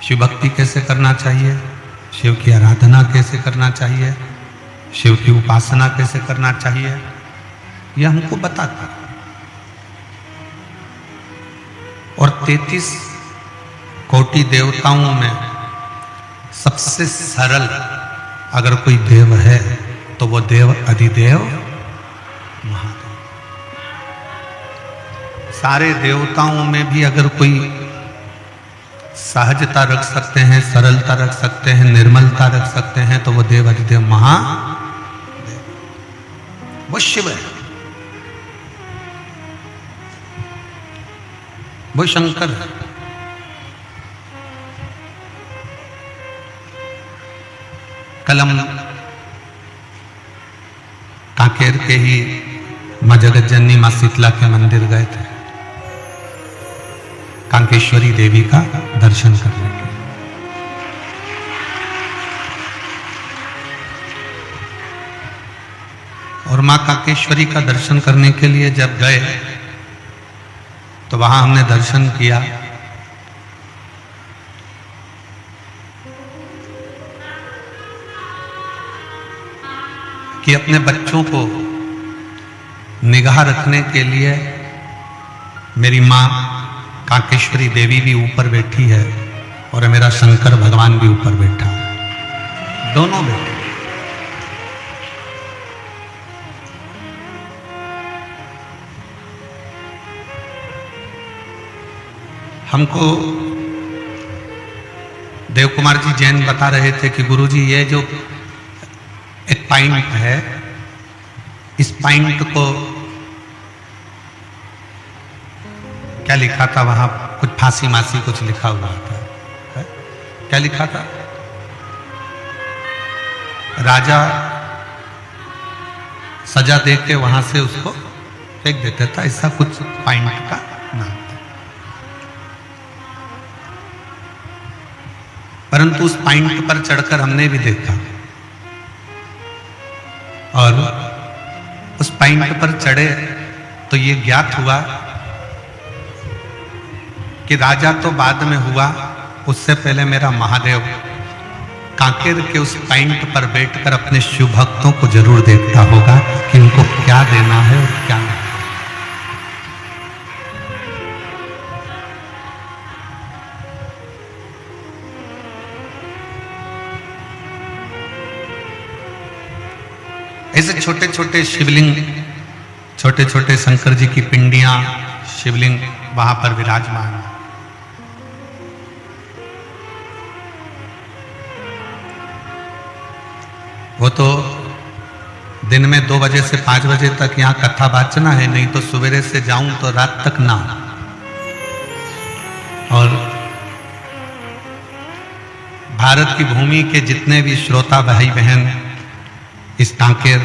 शिव भक्ति कैसे करना चाहिए, शिव की आराधना कैसे करना चाहिए, शिव की उपासना कैसे करना चाहिए, यह हमको बताता। और 33 कोटि देवताओं में सबसे सरल अगर कोई देव है तो वो देव अधिदेव महादेव। सारे देवताओं में भी अगर कोई सहजता रख सकते हैं, सरलता रख सकते हैं, निर्मलता रख सकते हैं, तो वो देव अधिदेव महादेव, वो शिव है, वो शंकर है। कल हम कांकेर के ही मां जगत जननी मां शीतला के मंदिर गए थे कांकेश्वरी देवी का दर्शन करने के लिए। और मां कांकेश्वरी का दर्शन करने के लिए जब गए तो वहां हमने दर्शन किया कि अपने बच्चों को निगाह रखने के लिए मेरी मां कांकेश्वरी देवी भी ऊपर बैठी है और मेरा शंकर भगवान भी ऊपर बैठा है, दोनों बैठे। हमको देव कुमार जी जैन बता रहे थे कि गुरुजी ये जो एक पॉइंट है, इस पॉइंट को क्या लिखा था वहां, कुछ फांसी मासी कुछ लिखा हुआ था, है? क्या लिखा था, राजा सजा दे के वहां से उसको फेंक देता था, ऐसा कुछ पॉइंट का नाम था। परंतु उस पॉइंट पर चढ़कर हमने भी देखा और उस पॉइंट पर चढ़े तो ये ज्ञात हुआ कि राजा तो बाद में हुआ, उससे पहले मेरा महादेव कांकेर के उस पॉइंट पर बैठकर अपने शिव भक्तों को जरूर देखता होगा कि इनको क्या देना है और क्या नहीं। ऐसे छोटे छोटे शिवलिंग, छोटे छोटे शंकर जी की पिंडियां, शिवलिंग वहां पर विराजमान है। वो तो दिन में 2 बजे से 5 बजे तक यहाँ कथा वाचना है, नहीं तो सवेरे से जाऊं तो रात तक ना। और भारत की भूमि के जितने भी श्रोता भाई बहन इस कांकेर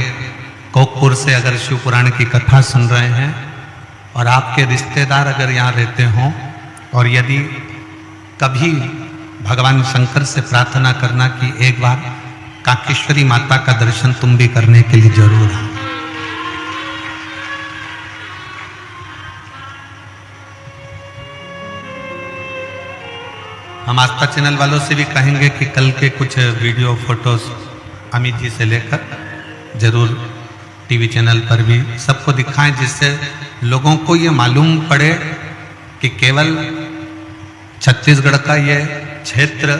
कोकपुर से अगर शिव पुराण की कथा सुन रहे हैं और आपके रिश्तेदार अगर यहाँ रहते हों, और यदि कभी भगवान शंकर से प्रार्थना करना कि एक बार कांकेश्वरी माता का दर्शन तुम भी करने के लिए जरूर आओ। हम आस्था चैनल वालों से भी कहेंगे कि कल के कुछ वीडियो फोटोज अमित जी से लेकर जरूर टीवी चैनल पर भी सबको दिखाएं, जिससे लोगों को ये मालूम पड़े कि केवल छत्तीसगढ़ का ये क्षेत्र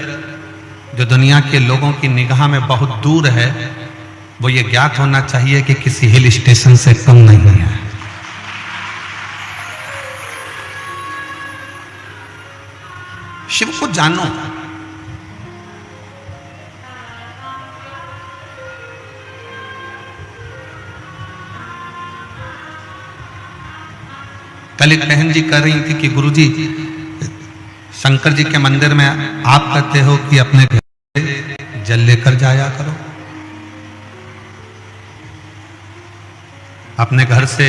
जो दुनिया के लोगों की निगाह में बहुत दूर है, वो ये ज्ञात होना चाहिए कि किसी हिल स्टेशन से कम नहीं है। शिव को जानो, कल एक बहन जी कह रही थी कि गुरुजी शंकर जी के मंदिर में आप कहते हो कि अपने घर से जल लेकर जाया करो, अपने घर से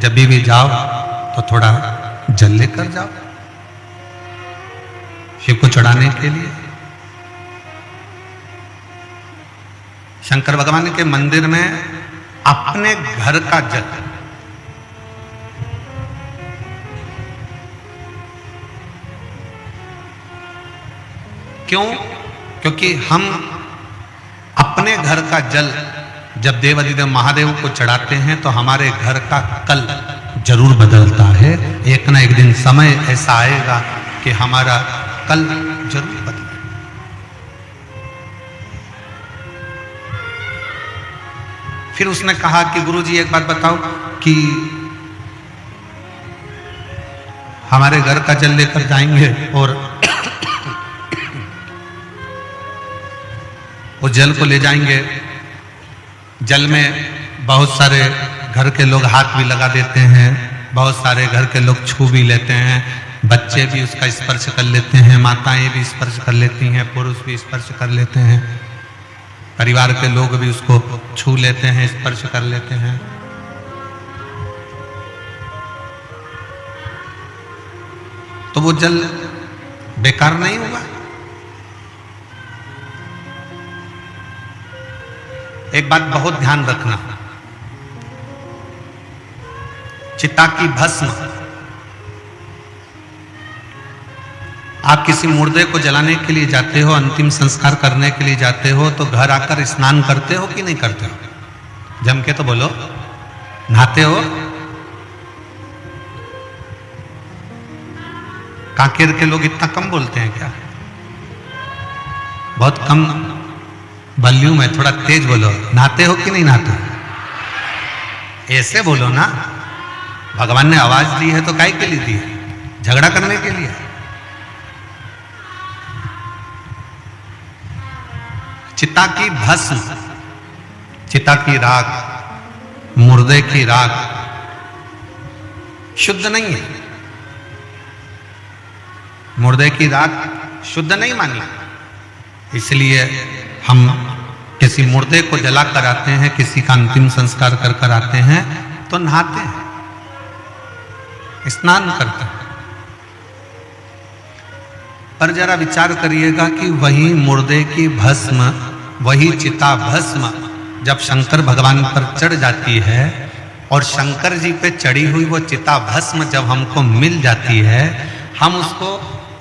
जब भी जाओ तो थोड़ा जल लेकर जाओ शिव को चढ़ाने के लिए। शंकर भगवान के मंदिर में अपने घर का जल, क्यों? क्योंकि हम अपने घर का जल जब देव अधिदेव महादेव को चढ़ाते हैं तो हमारे घर का कल जरूर बदलता है। एक ना एक दिन समय ऐसा आएगा कि हमारा कल जरूर बदलेगा। फिर उसने कहा कि गुरुजी एक बात बताओ कि हमारे घर का जल लेकर जाएंगे और उस जल को ले जाएंगे, जल में बहुत सारे घर के लोग हाथ भी लगा देते हैं, बहुत सारे घर के लोग छू भी लेते हैं, बच्चे भी उसका स्पर्श कर लेते हैं, माताएं भी स्पर्श कर लेती हैं, पुरुष भी स्पर्श कर लेते हैं, परिवार के लोग भी उसको छू लेते हैं, स्पर्श कर लेते हैं। तो वो जल बेकार नहीं हुआ। एक बात बहुत ध्यान रखना, चिता की भस्म आप किसी मुर्दे को जलाने के लिए जाते हो, अंतिम संस्कार करने के लिए जाते हो, तो घर आकर स्नान करते हो कि नहीं करते हो? जम के तो बोलो, नहाते हो? कांकेर के लोग इतना कम बोलते हैं क्या? बहुत कम वॉल्यूम है, थोड़ा तेज बोलो। नहाते हो कि नहीं नहाते? ऐसे बोलो ना, भगवान ने आवाज दी है तो काहे के लिए दी है? झगड़ा करने के लिए? चिता की भस्म, चिता की राख, मुर्दे की राख शुद्ध नहीं है। मुर्दे की राख शुद्ध नहीं मानी, इसलिए हम किसी मुर्दे को जला कर आते हैं, किसी का अंतिम संस्कार कर कर आते हैं तो नहाते हैं, स्नान करते हैं। पर जरा विचार करिएगा कि वही मुर्दे की भस्म, वही चिता भस्म जब शंकर भगवान पर चढ़ जाती है और शंकर जी पे चढ़ी हुई वो चिता भस्म जब हमको मिल जाती है, हम उसको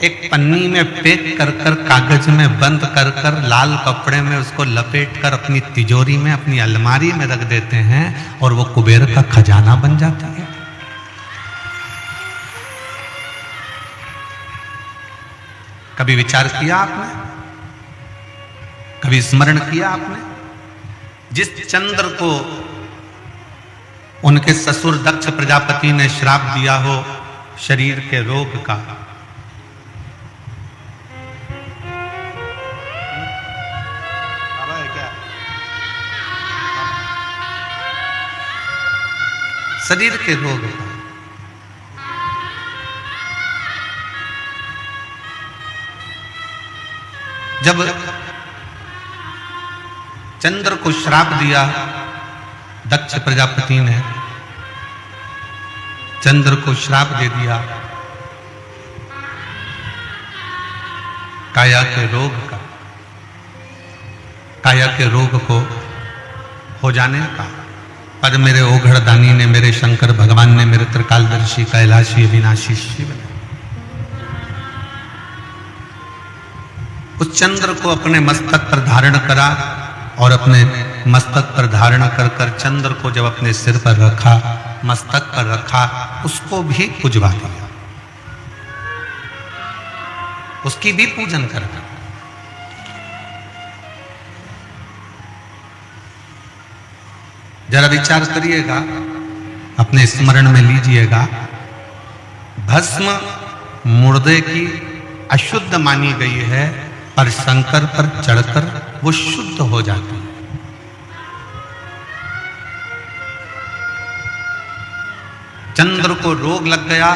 एक पन्नी में पैक कर कर, कागज में बंद कर कर, लाल कपड़े में उसको लपेट कर अपनी तिजोरी में, अपनी अलमारी में रख देते हैं और वो कुबेर का खजाना बन जाता है। कभी विचार किया आपने? कभी स्मरण किया आपने? जिस चंद्र को उनके ससुर दक्ष प्रजापति ने श्राप दिया हो शरीर के रोग का, शरीर के रोग का, जब चंद्र को श्राप दिया दक्ष प्रजापति ने, चंद्र को श्राप दे दिया काया के रोग का, काया के रोग को हो जाने का। पर मेरे ओघड़दानी ने, मेरे शंकर भगवान ने, मेरे त्रिकालदर्शी कैलाशी अविनाशी शिव ने उस चंद्र को अपने मस्तक पर धारण करा और अपने मस्तक पर धारण कर कर चंद्र को जब अपने सिर पर रखा, मस्तक पर रखा, उसको भी पुजवा दिया, उसकी भी पूजन कर। जरा विचार करिएगा, अपने स्मरण में लीजिएगा, भस्म मुर्दे की अशुद्ध मानी गई है, पर शंकर पर चढ़कर वो शुद्ध हो जाती है। चंद्र को रोग लग गया,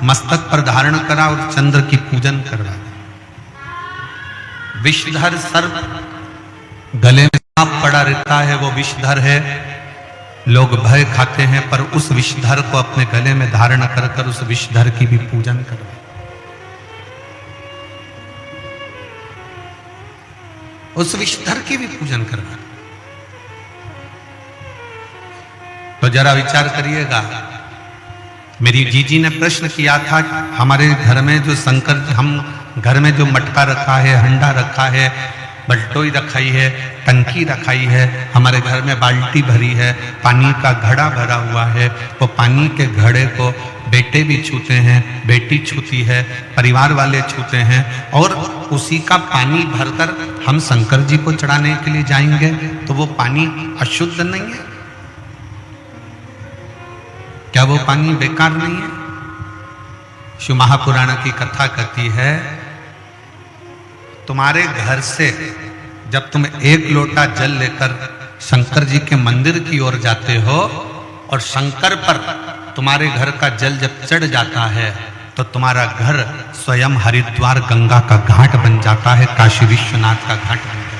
मस्तक पर धारण करा और चंद्र की पूजन करवा दी। विषधर सर्प गले में सांप पड़ा रहता है, वो विषधर है, लोग भय खाते हैं, पर उस विषधर को अपने गले में धारण कर कर उस विषधर की भी पूजन करवा, उस विषधर की भी पूजन करवा। तो जरा विचार करिएगा, मेरी जीजी ने प्रश्न किया था, हमारे घर में जो शंकर, हम घर में जो मटका रखा है, हंडा रखा है, बल्टोई रखाई है, टंकी रखाई है, हमारे घर में बाल्टी भरी है, पानी का घड़ा भरा हुआ है, वो पानी के घड़े को बेटे भी छूते हैं, बेटी छूती है, परिवार वाले छूते हैं, और उसी का पानी भरकर हम शंकर जी को चढ़ाने के लिए जाएंगे तो वो पानी अशुद्ध नहीं है? क्या वो पानी बेकार नहीं है? शिव महापुराण की कथा कहती है, तुम्हारे घर से जब तुम एक लोटा जल लेकर शंकर जी के मंदिर की ओर जाते हो और शंकर पर तुम्हारे घर का जल जब चढ़ जाता है तो तुम्हारा घर स्वयं हरिद्वार गंगा का घाट बन जाता है, काशी विश्वनाथ का घाट बन जाता है।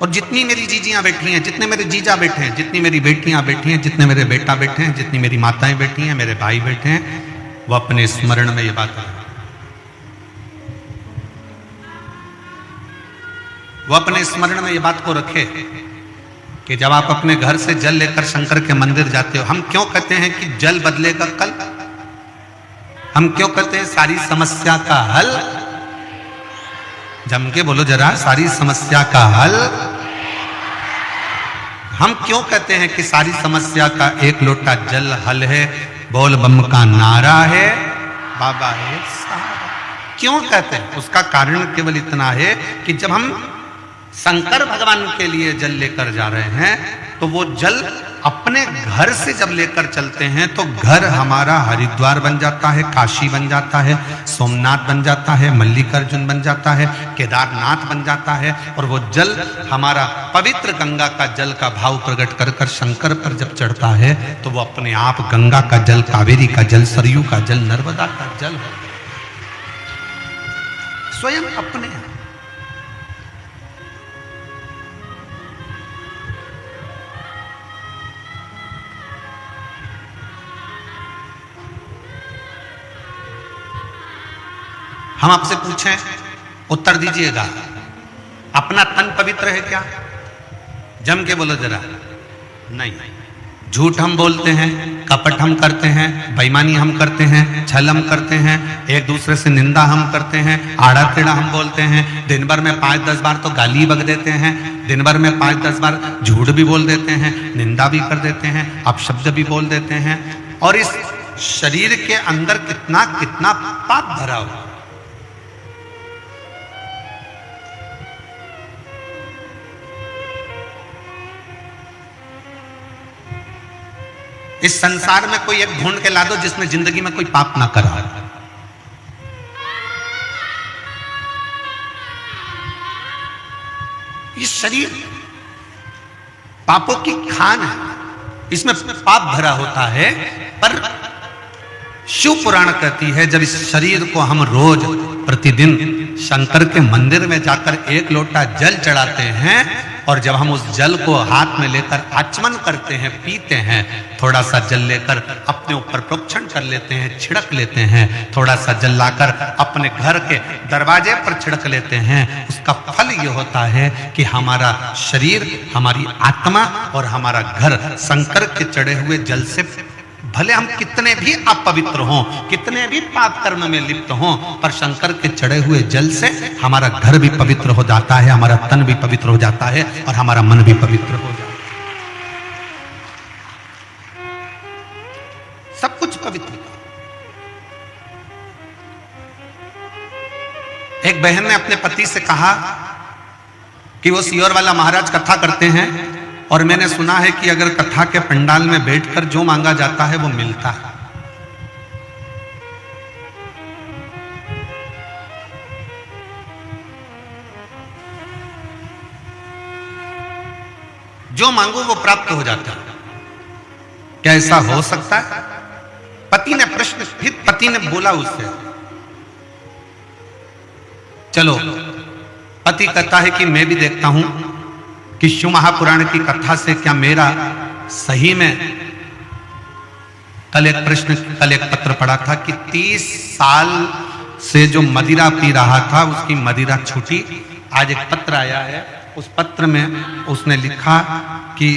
और जितनी मेरी जीजियां बैठी हैं, जितने मेरे जीजा बैठे हैं, जितनी मेरी बेटियां बैठी हैं, जितने मेरे बेटा बैठे हैं, जितनी मेरी माताएं बैठी हैं, मेरे भाई बैठे हैं, वो अपने स्मरण में ये बात है, वो अपने स्मरण में ये बात को रखे कि जब आप अपने घर से जल लेकर शंकर के मंदिर जाते हो, हम क्यों कहते हैं कि जल बदलेगा कल? हम क्यों कहते हैं सारी समस्या का हल? जम के बोलो जरा, सारी समस्या का हल। हम क्यों कहते हैं कि सारी समस्या का एक लोटा जल हल है? बोल बम का नारा है, बाबा है सहारा। क्यों कहते हैं? उसका कारण केवल इतना है कि जब हम शंकर भगवान के लिए जल लेकर जा रहे हैं तो वो जल अपने घर से जब लेकर चलते हैं तो घर हमारा हरिद्वार बन जाता है, काशी बन जाता है, सोमनाथ बन जाता है, मल्लिकार्जुन बन जाता है, केदारनाथ बन जाता है, और वो जल हमारा पवित्र गंगा का जल का भाव प्रकट कर कर शंकर पर जब चढ़ता है तो वो अपने आप गंगा का जल, कावेरी का जल, सरयू का जल, नर्मदा का जल हो स्वयं अपने आप। हम आपसे पूछें, उत्तर दीजिएगा, अपना तन पवित्र है क्या? जम के बोलो जरा। नहीं। झूठ हम बोलते हैं, कपट हम करते हैं, बेईमानी हम करते हैं, छल हम करते हैं, एक दूसरे से निंदा हम करते हैं, आड़ा टेढ़ा हम बोलते हैं, दिन भर में 5-10 बार तो गाली बक देते हैं, दिन भर में 5-10 बार झूठ भी बोल देते हैं, निंदा भी कर देते हैं, अपशब्द भी बोल देते हैं, और इस शरीर के अंदर कितना कितना पाप भरा हुआ। इस संसार में कोई एक ढूंढ के ला दो जिसने जिंदगी में कोई पाप ना करा। ये शरीर पापों की खान है, इसमें पाप भरा होता है। पर शिव पुराण कहती है जब इस शरीर को हम रोज प्रतिदिन शंकर के मंदिर में जाकर एक लोटा जल चढ़ाते हैं और जब हम उस जल को हाथ में लेकर आचमन करते हैं, पीते हैं, थोड़ा सा जल लेकर अपने ऊपर प्रोक्षण कर लेते हैं, छिड़क लेते हैं, थोड़ा सा जल लाकर अपने घर के दरवाजे पर छिड़क लेते हैं, उसका फल ये होता है कि हमारा शरीर, हमारी आत्मा और हमारा घर शंकर के चढ़े हुए जल से, भले हम कितने भी अपवित्र हों, कितने भी पाप कर्म में लिप्त हों, पर शंकर के चढ़े हुए जल से हमारा घर भी पवित्र हो जाता है, हमारा तन भी पवित्र हो जाता है और हमारा मन भी पवित्र हो जाता है। सब कुछ पवित्र। एक बहन ने अपने पति से कहा कि वो सियोर वाला महाराज कथा करते हैं और मैंने सुना है कि अगर कथा के पंडाल में बैठकर जो मांगा जाता है वो मिलता है। जो मांगो वो प्राप्त हो जाता है। क्या ऐसा हो सकता है? पति ने प्रश्न, फिर पति ने बोला उससे, चलो, पति कहता है कि मैं भी देखता हूं कि शिव महापुराण की कथा से क्या मेरा सही में, कल एक पत्र पढ़ा था कि 30 साल से जो मदिरा पी रहा था उसकी मदिरा छूटी। आज एक पत्र आया है उस पत्र में उसने लिखा कि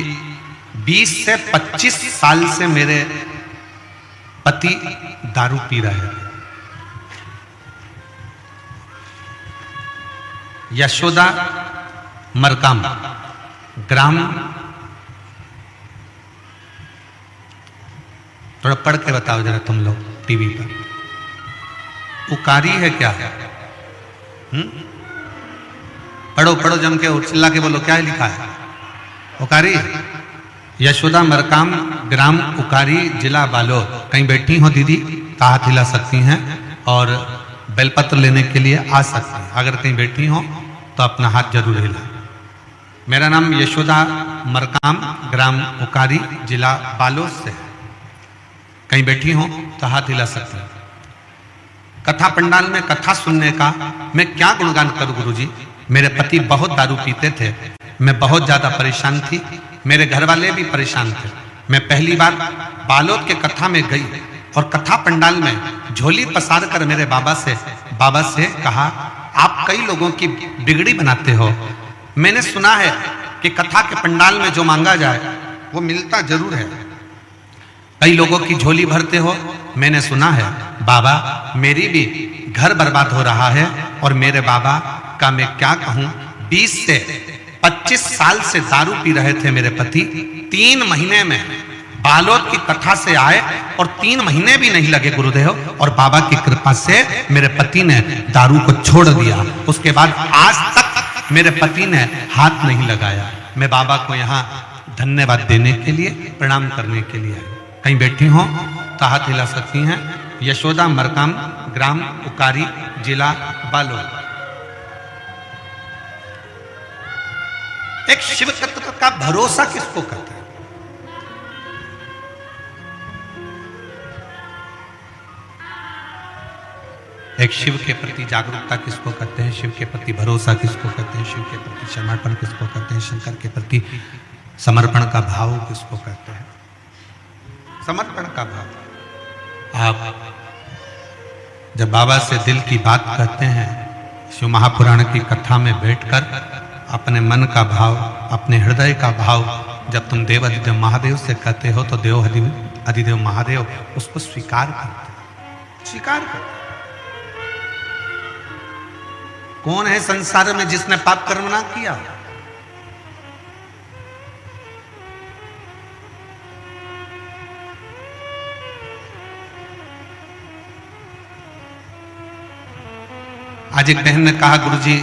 20 से 25 साल से मेरे पति दारू पी रहे हैं। यशोदा मरकाम, ग्राम, थोड़ा पढ़ के बताओ जरा तुम लोग टीवी पर। उकारी है क्या? पढ़ो पढ़ो जम के, चिल्ला के बोलो, क्या है लिखा है? उकारी। यशोदा मरकाम, ग्राम उकारी, जिला बालोद। कहीं बैठी हो दीदी तो हाथ हिला सकती हैं और बेलपत्र लेने के लिए आ सकती हैं। अगर कहीं बैठी हो तो अपना हाथ जरूर हिला। मेरा नाम यशोदा मरकाम, ग्राम उकारी, जिला बालोद से। कहीं बैठी हो तो हाथ हिला सकती हैं। कथा पंडाल में कथा सुनने का मैं क्या गुणगान करूं गुरुजी? मेरे पति बहुत दारू पीते थे, मैं बहुत ज्यादा परेशान थी, मेरे घर वाले भी परेशान थे। मैं पहली बार बालोद के कथा में गई और कथा पंडाल में झोली पसार कर मेरे बाबा से कहा, आप कई लोगों की बिगड़ी बनाते हो। मैंने सुना है कि कथा के पंडाल में जो मांगा जाए वो मिलता जरूर है। कई लोगों की झोली भरते हो। मैंने सुना है बाबा, मेरी भी घर बर्बाद हो रहा है और मेरे बाबा का मैं क्या कहूं, 20 से 25 साल से दारू पी रहे थे मेरे पति। 3 महीने में बालोद की कथा से आए और 3 महीने भी नहीं लगे गुरुदेव, और बाबा की कृपा से मेरे पति ने दारू को छोड़ दिया। उसके बाद आज तक मेरे पति ने हाथ नहीं लगाया। मैं बाबा को यहाँ धन्यवाद देने के लिए, प्रणाम करने के लिए आई। कहीं बैठी हो तो हाथ हिला सकती हैं। यशोदा मरकाम, ग्राम उकारी, जिला बालोद। एक शिव तत्व का भरोसा किसको कहते हैं? एक शिव के प्रति जागरूकता किसको कहते हैं? शिव के प्रति भरोसा किसको कहते हैं? शिव के प्रति समर्पण किसको कहते हैं? शंकर के प्रति समर्पण का भाव किसको कहते हैं? समर्पण का भाव। आप जब बाबा से दिल की बात कहते हैं, शिव महापुराण की कथा में बैठकर अपने मन का भाव, अपने हृदय का भाव जब तुम देव अधिदेव महादेव से कहते हो तो देव अधिदेव महादेव उसको स्वीकार करते, स्वीकार करते। कौन है संसार में जिसने पाप कर्म ना किया? आज एक बहन ने कहा, गुरुजी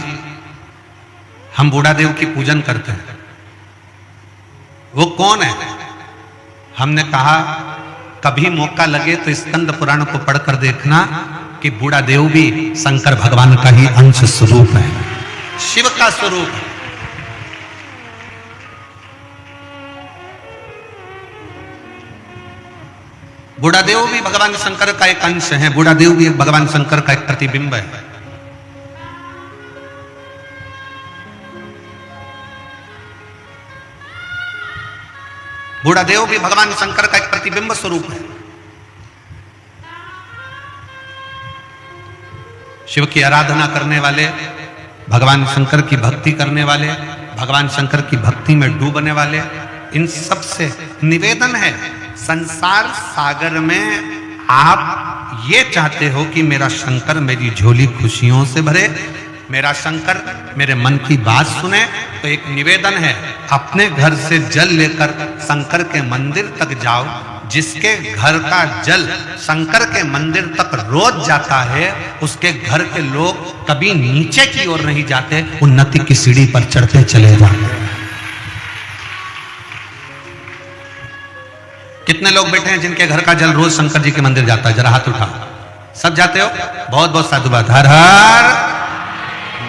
हम बूढ़ा देव की पूजन करते हैं, वो कौन है? हमने कहा कभी मौका लगे तो स्कंद पुराण को पढ़कर देखना कि बूढ़ा देव भी शंकर भगवान का ही अंश स्वरूप है, शिव का स्वरूप है। बूढ़ा देव भी भगवान शंकर का एक अंश है, बूढ़ा देव भी भगवान शंकर का एक प्रतिबिंब है। बूढ़ा देव भी भगवान शंकर का एक प्रतिबिंब स्वरूप है। शिव की आराधना करने वाले, भगवान शंकर की भक्ति करने वाले, भगवान शंकर की भक्ति में डूबने वाले, इन सब से निवेदन है, संसार सागर में आप ये चाहते हो कि मेरा शंकर मेरी झोली खुशियों से भरे, मेरा शंकर मेरे मन की बात सुने, तो एक निवेदन है, अपने घर से जल लेकर शंकर के मंदिर तक जाओ। जिसके घर का जल शंकर के मंदिर तक रोज जाता है, उसके घर के लोग कभी नीचे की ओर नहीं जाते, उन्नति की सीढ़ी पर चढ़ते चले जाते। कितने लोग बैठे हैं जिनके घर का जल रोज शंकर जी के मंदिर जाता है? जरा हाथ उठा। सब जाते हो? बहुत बहुत साधुवाद। हर हर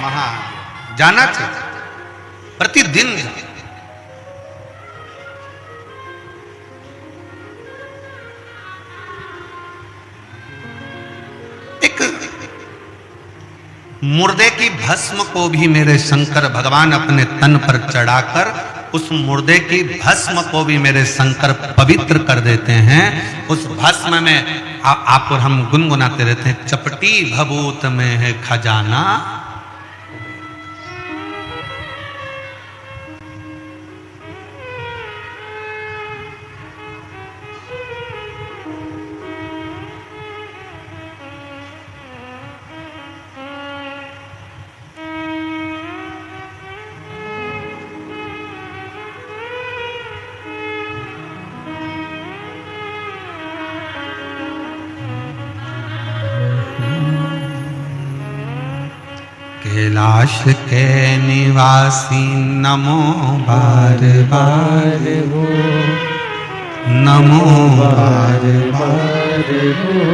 महादेव। जाना चाहिए प्रतिदिन। एक मुर्दे की भस्म को भी मेरे शंकर भगवान अपने तन पर चढ़ाकर उस मुर्दे की भस्म को भी मेरे शंकर पवित्र कर देते हैं। उस भस्म में आप और हम गुनगुनाते रहते हैं, चपटी भभूत में है खजाना। कैलाश के निवासी नमो बार बार हो, नमो बार बार हो।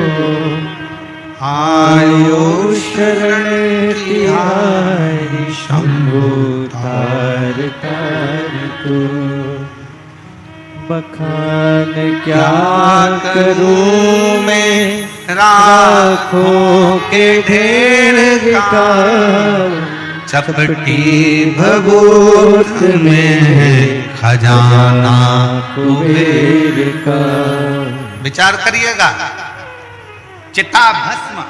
आयो शरण तिहारी शंभु तार तार को। बखान क्या करूं मैं राखों के ढेर का, चपटी भभूत में खजाना कुबेर का। विचार करिएगा, चिता भस्म,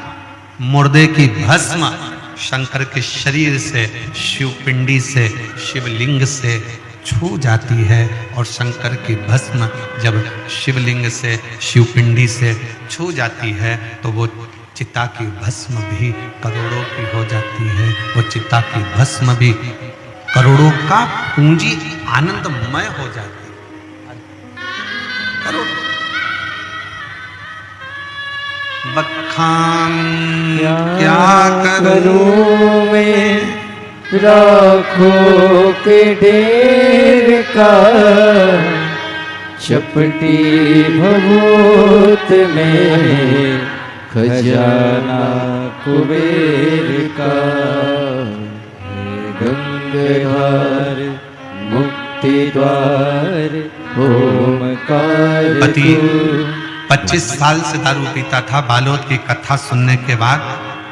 मुर्दे की भस्म शंकर के शरीर से, शिवपिंडी से, शिवलिंग से छू जाती है, और शंकर की भस्म जब शिवलिंग से, शिवपिंडी से छू जाती है तो वो चिता की भस्म भी करोड़ों की हो जाती है। वो चिता की भस्म भी करोड़ों का पूंजी आनंदमय हो जाती है। करोड़ों। बखान क्या करूं मैं राखों के ढेर का, चपटी भभूत में खजाना कुबेर का। गंगाधर मुक्ति द्वार ओमकार। पति 25 साल से दारू पीता था। बालोद की कथा सुनने के बाद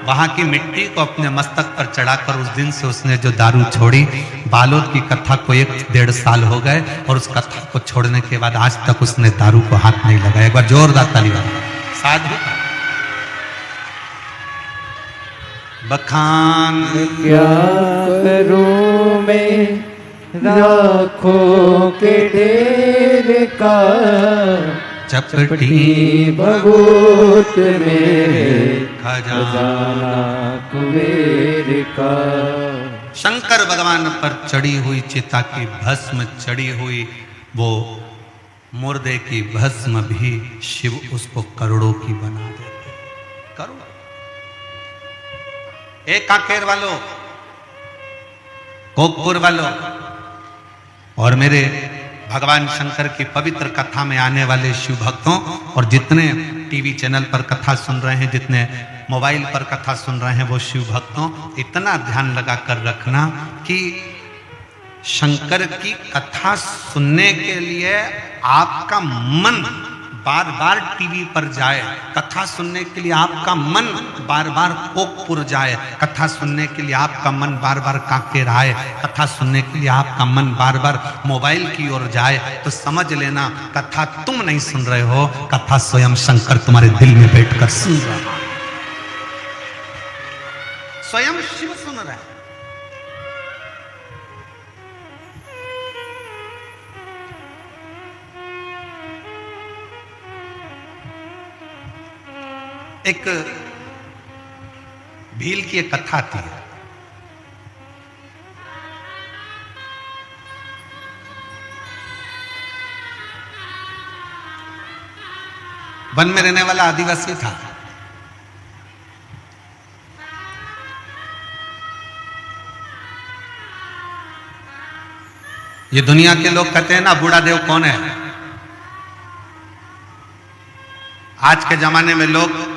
वहां की मिट्टी को अपने मस्तक पर चढ़ाकर उस दिन से उसने जो दारू छोड़ी। बालोद की कथा को 1-1.5 साल हो गए और उस कथा को छोड़ने के बाद आज तक उसने दारू को हाथ नहीं लगाया। एक बार जोरदार ताली बजाओ। साधु। बखान क्या करूं मैं राखों के ढेर का, चपटी भभूत में खजाना कुबेर का। शंकर भगवान पर चढ़ी हुई चिता की भस्म चढ़ी हुई वो मुर्दे की भस्म भी शिव उसको करोड़ों की बना देते। करोड़। एक कांकेर वालों, कोकपुर वालों और मेरे भगवान शंकर की पवित्र कथा में आने वाले शिव भक्तों, और जितने टीवी चैनल पर कथा सुन रहे हैं, जितने मोबाइल पर कथा सुन रहे हैं, वो शिव भक्तों इतना ध्यान लगा कर रखना कि शंकर की कथा सुनने के लिए आपका मन बार बार टीवी पर जाए, कथा सुनने के लिए आपका मन बार बार कोकपुर जाए, कथा सुनने के लिए आपका मन बार बार कांकेर आए, कथा सुनने के लिए आपका मन बार बार मोबाइल की ओर जाए, तो समझ लेना कथा तुम नहीं सुन रहे हो, कथा स्वयं शंकर तुम्हारे दिल में बैठकर सुन रहा है। स्वयं शिव सुन रहा है। एक भील की एक कथा थी। वन में रहने वाला आदिवासी था। ये दुनिया के लोग कहते हैं ना बूढ़ा देव कौन है। आज के जमाने में लोग,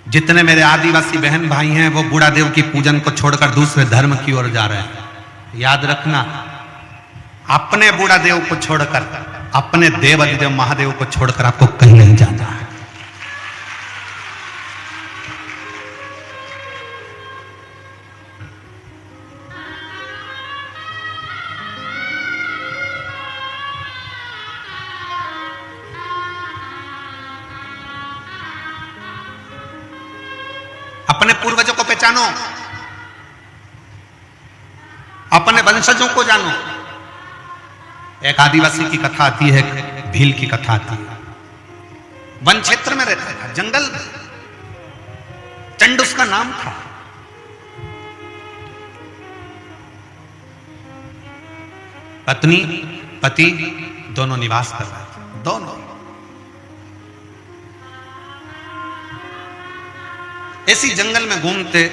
जितने मेरे आदिवासी बहन भाई हैं, वो बूढ़ा देव की पूजन को छोड़कर दूसरे धर्म की ओर जा रहे हैं। याद रखना, अपने बूढ़ा देव को छोड़कर, अपने देव अधिदेव महादेव को छोड़कर आपको कहीं नहीं जाना है। अपने पूर्वजों को पहचानो, अपने वंशजों को जानो। एक आदिवासी की कथा आती है, भील की कथा आती है। वन क्षेत्र में रहता था, जंगल में। चंड उसका नाम था। पत्नी पति दोनों निवास कर रहे थे, दोनों। ऐसी जंगल में घूमते,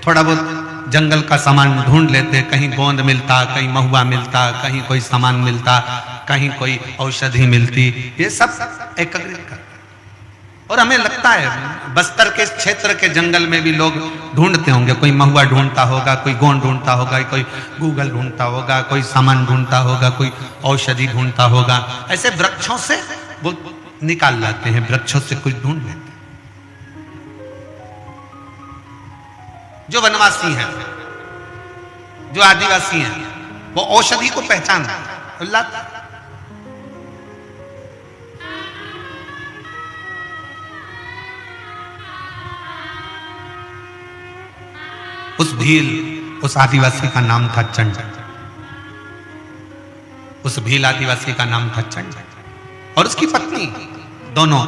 थोड़ा बहुत जंगल का सामान ढूंढ लेते, कहीं गोंद मिलता, कहीं महुआ मिलता, कहीं कोई सामान मिलता, कहीं कोई औषधि मिलती, ये सब एकत्रित करते। और हमें लगता है बस्तर के क्षेत्र के जंगल में भी लोग ढूंढते होंगे, कोई महुआ ढूंढता होगा, कोई गोंद ढूंढता होगा, कोई गूगल ढूंढता होगा, कोई सामान ढूंढता होगा, कोई औषधि ढूंढता होगा। ऐसे वृक्षों से वो निकाल लाते हैं, वृक्षों से कुछ ढूंढ लेते हैं। जो वनवासी हैं, जो आदिवासी हैं, वो औषधि को पहचानते हैं, लाते हैं। उस भील, उस आदिवासी का नाम था चंड। उस भील आदिवासी का नाम था चंड और उसकी पत्नी, दोनों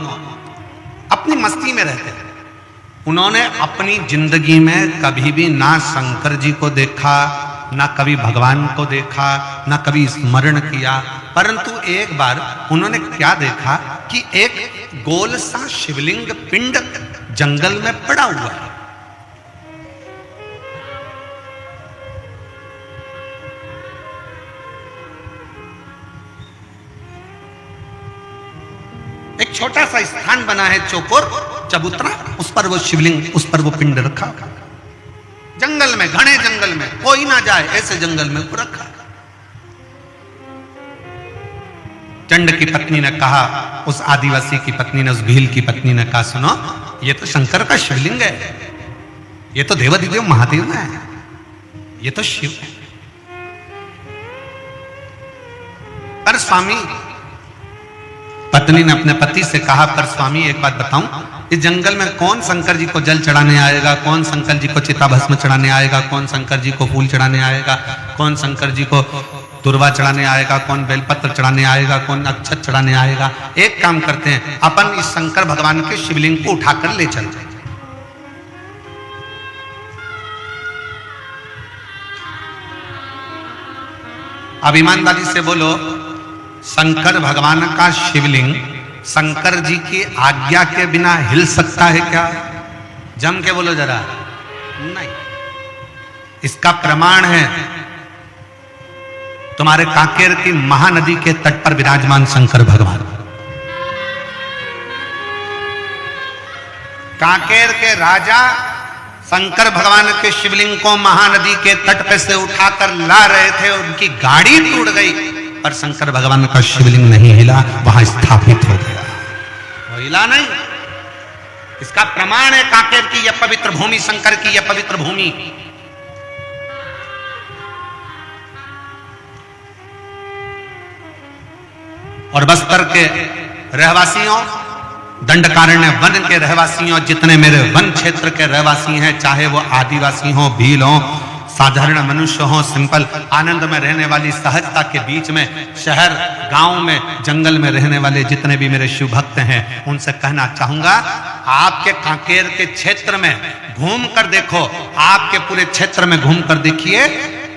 अपनी मस्ती में रहते थे। उन्होंने अपनी जिंदगी में कभी भी ना शंकर जी को देखा, ना कभी भगवान को देखा, ना कभी स्मरण किया, परंतु एक बार उन्होंने क्या देखा कि एक गोल सा शिवलिंग पिंड जंगल में पड़ा हुआ है। एक छोटा सा स्थान बना है, चौकोर चबूतरा, उस पर वो शिवलिंग, उस पर वो पिंड रखा। जंगल में, घने जंगल में, कोई ना जाए ऐसे जंगल में वो रखा। चंड की पत्नी ने कहा, उस आदिवासी की पत्नी ने, उस भील की पत्नी ने कहा, सुनो, ये तो शंकर का शिवलिंग है, ये तो देवाधिदेव महादेव है, ये तो शिव है। पर स्वामी, पत्नी ने अपने पति से कहा, पर स्वामी एक बात बताऊं, इस जंगल में कौन शंकर जी को जल चढ़ाने आएगा, कौन शंकर जी को चिता भस्म चढ़ाने आएगा, कौन शंकर जी को फूल चढ़ाने आएगा, कौन शंकर जी को दुर्वा चढ़ाने आएगा, कौन बेलपत्र चढ़ाने आएगा, कौन अक्षत चढ़ाने आएगा। एक काम करते हैं, अपन इस शंकर भगवान के शिवलिंग को उठाकर ले चलते हैं। अब ईमानदारी से बोलो, शंकर भगवान का शिवलिंग शंकर जी की आज्ञा के बिना हिल सकता है क्या? जम के बोलो जरा। नहीं। इसका प्रमाण है तुम्हारे कांकेर की महानदी के तट पर विराजमान शंकर भगवान। कांकेर के राजा शंकर भगवान के शिवलिंग को महानदी के तट पे से उठाकर ला रहे थे, उनकी गाड़ी टूट गई, पर शंकर भगवान का शिवलिंग नहीं हिला, वहां स्थापित हो गया, वो हिला नहीं। इसका प्रमाण है कांकेर की यह पवित्र भूमि, शंकर की यह पवित्र भूमि। और बस्तर के रहवासियों, दंडकारण्य वन के रहवासियों, जितने मेरे वन क्षेत्र के रहवासी हैं, चाहे वो आदिवासी हो, भील हो, साधारण मनुष्य हो, सिंपल आनंद में रहने वाली सहजता के बीच में, शहर गांव में, जंगल में रहने वाले जितने भी मेरे शिव भक्त हैं, उनसे कहना चाहूंगा, आपके कांकेर के क्षेत्र में घूम कर देखो, आपके पूरे क्षेत्र में घूम कर देखिए,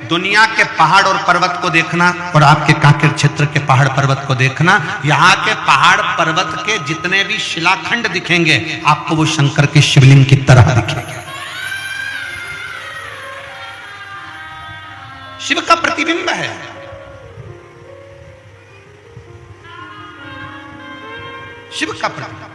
दुनिया के पहाड़ और पर्वत को देखना और आपके कांकेर क्षेत्र के पहाड़ पर्वत को देखना, यहाँ के पहाड़ पर्वत के जितने भी शिलाखंड दिखेंगे, आपको वो शंकर के शिवलिंग की तरह दिखेंगे। शिव का प्रतिबिंब है। शिव का प्रतिबिंब।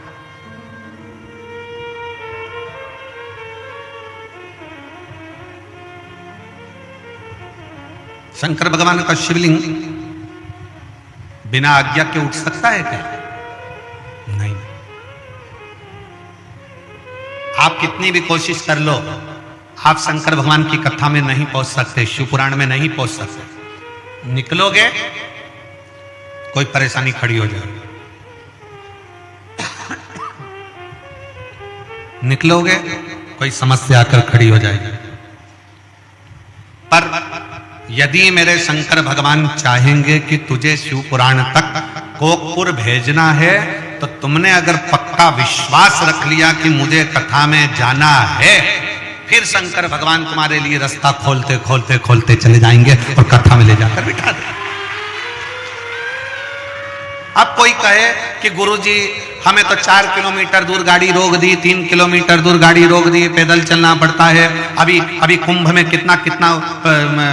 शंकर भगवान का शिवलिंग बिना आज्ञा के उठ सकता है क्या? नहीं। आप कितनी भी कोशिश कर लो, आप शंकर भगवान की कथा में नहीं पहुंच सकते, शिव पुराण में नहीं पहुंच सकते। निकलोगे कोई परेशानी खड़ी हो जाएगी, निकलोगे कोई समस्या आकर खड़ी हो जाएगी। पर यदि मेरे शंकर भगवान चाहेंगे कि तुझे शिव पुराण तक कोकपुर भेजना है, तो तुमने अगर पक्का विश्वास रख लिया कि मुझे कथा में जाना है, फिर शंकर भगवान तुम्हारे लिए रास्ता खोलते खोलते खोलते चले जाएंगे और कथा में ले जाकर बिठा देंगे। अब कोई कहे कि गुरुजी हमें तो 4 किलोमीटर दूर गाड़ी रोक दी, 3 किलोमीटर दूर गाड़ी रोक दी, पैदल चलना पड़ता है। अभी कुंभ में कितना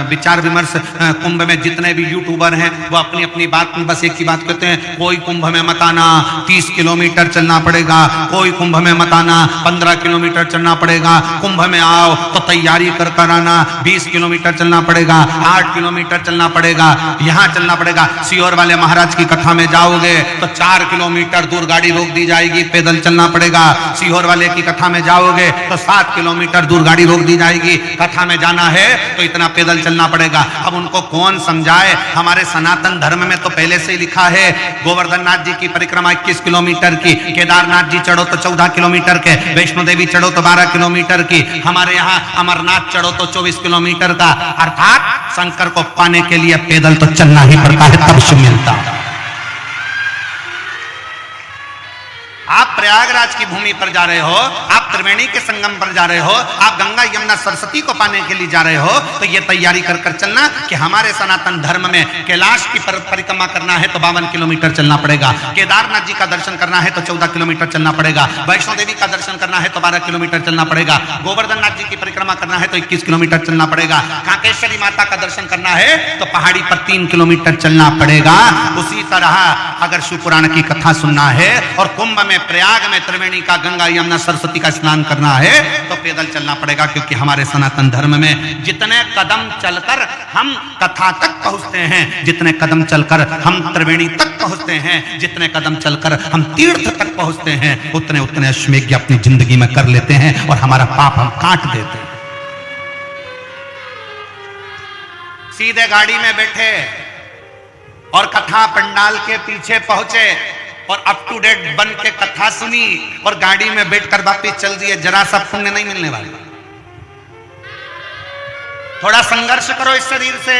विचार विमर्श, कुंभ में जितने भी यूट्यूबर हैं वो अपनी अपनी बात में बस एक ही बात कहते हैं, कोई कुंभ में मत आना, 30 किलोमीटर चलना पड़ेगा, कोई कुंभ में मत आना, 15 किलोमीटर चलना पड़ेगा, कुंभ में आओ तो तैयारी कर कर आना, 20 किलोमीटर चलना पड़ेगा, 8 किलोमीटर चलना पड़ेगा, यहाँ चलना पड़ेगा। सीहोर वाले महाराज की कथा में जाओगे तो 4 किलोमीटर दूर गाड़ी रोक दी जाएगी, पैदल चलना पड़ेगा। सीहोर वाले की कथा में जाओगे तो 7 किलोमीटर दूर गाड़ी रोक दी जाएगी, कथा में जाना है तो इतना पैदल चलना पड़ेगा। अब उनको कौन समझाए? हमारे सनातन धर्म में तो पहले से ही लिखा है, गोवर्धन नाथ जी की परिक्रमा 21 किलोमीटर की, केदारनाथ जी चढ़ो तो 14 किलोमीटर के, वैष्णो देवी चढ़ो तो 12 किलोमीटर की, हमारे यहाँ अमरनाथ चढ़ो तो 24 किलोमीटर का। अर्थात शंकर को पाने के लिए पैदल तो चलना ही पड़ता है, तब से मिलता है। आप प्रयागराज की भूमि पर जा रहे हो, आप त्रिवेणी के संगम पर जा रहे हो, आप गंगा यमुना सरस्वती को पाने के लिए जा रहे हो, तो ये तैयारी कर कर चलना कि हमारे सनातन धर्म में कैलाश की परिक्रमा करना है तो 52 किलोमीटर चलना पड़ेगा, केदारनाथ जी का दर्शन करना है तो 14 किलोमीटर चलना पड़ेगा, वैष्णो देवी का दर्शन करना है तो 12 किलोमीटर चलना पड़ेगा, गोवर्धन नाथ जी की परिक्रमा करना है तो 21 किलोमीटर चलना पड़ेगा, कांकेश्वरी माता का दर्शन करना है तो पहाड़ी पर 3 किलोमीटर चलना पड़ेगा। उसी तरह अगर शिव पुराण की कथा सुनना है और कुंभ में, प्रयाग में, त्रिवेणी का, गंगा यमुना सरस्वती का स्नान करना है तो पैदल चलना पड़ेगा, क्योंकि हमारे सनातन धर्म में जितने कदम चलकर हम कथा तक पहुंचते हैं, जितने कदम चलकर हम त्रिवेणी तक पहुंचते हैं, जितने कदम चलकर हम तीर्थ तक पहुंचते हैं, उतने उतने अश्वमेध अपनी जिंदगी में कर लेते हैं और हमारा पाप हम काट देते हैं। सीधे गाड़ी में बैठे और कथा पंडाल के पीछे पहुंचे और अप टू डेट बन के कथा सुनी और गाड़ी में बैठकर वापिस चल दिए, जरा सा पुण्य नहीं मिलने वाला। थोड़ा संघर्ष करो इस शरीर से।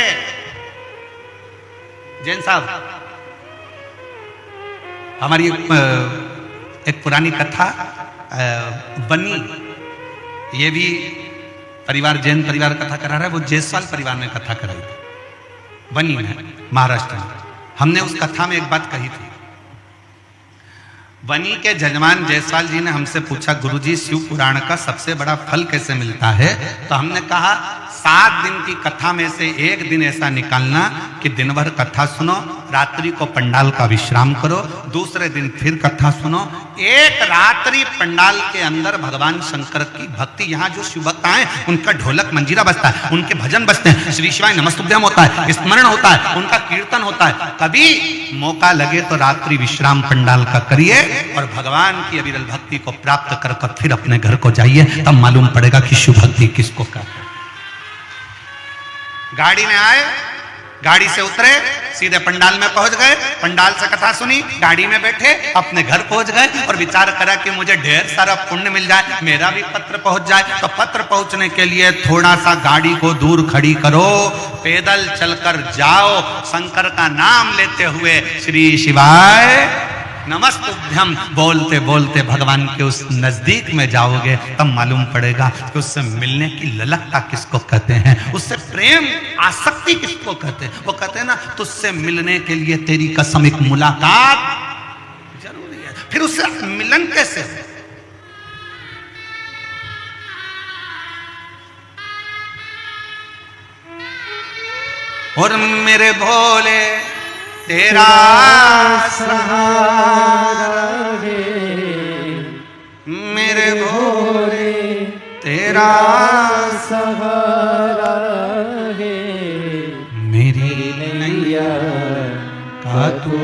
जैन साहब, हमारी एक पुरानी कथा बनी, ये भी परिवार, जैन परिवार कथा करा रहा है, वो जायसवाल परिवार ने कथा कराई थी बनी में, महाराष्ट्र में। हमने उस कथा में एक बात कही थी। बनी के जजमान जायसवाल जी ने हमसे पूछा, गुरुजी शिव पुराण का सबसे बड़ा फल कैसे मिलता है? तो हमने कहा 7 दिन की कथा में से एक दिन ऐसा निकालना कि दिन भर कथा सुनो, रात्रि को पंडाल का विश्राम करो, दूसरे दिन फिर कथा सुनो, एक रात्रि पंडाल के अंदर भगवान शंकर की भक्ति, यहाँ जो शिव भक्त आए उनका ढोलक मंजीरा बजता है, उनके भजन बजते हैं, श्री शिवाय नमस्तुभ्यम होता है, स्मरण होता है, उनका कीर्तन होता है। कभी मौका लगे तो रात्रि विश्राम पंडाल का करिए और भगवान की अविरल भक्ति को प्राप्त कर कर फिर अपने घर को जाइए, तब मालूम पड़ेगा कि शिव भक्ति किसको कहते हैं। गाड़ी में आए, गाड़ी से उतरे, सीधे पंडाल में पहुंच गए, पंडाल से कथा सुनी, गाड़ी में बैठे, अपने घर पहुंच गए और विचार करा कि मुझे ढेर सारा पुण्य मिल जाए, मेरा भी पत्र पहुंच जाए। तो पत्र पहुंचने के लिए थोड़ा सा गाड़ी को दूर खड़ी करो, पैदल चलकर जाओ, शंकर का नाम लेते हुए श्री शिवाय नमस्तुभ्यम बोलते बोलते भगवान के उस नजदीक में जाओगे, तब मालूम पड़ेगा कि उससे मिलने की ललकता किसको कहते हैं, उससे प्रेम आसक्ति किसको कहते हैं। वो कहते हैं ना, तुझसे मिलने के लिए तेरी कसम एक मुलाकात जरूरी है, फिर उससे मिलन कैसे? और मेरे भोले तेरा सहारा है, मेरे भोले तेरा सहारा है, मेरी नैया का तू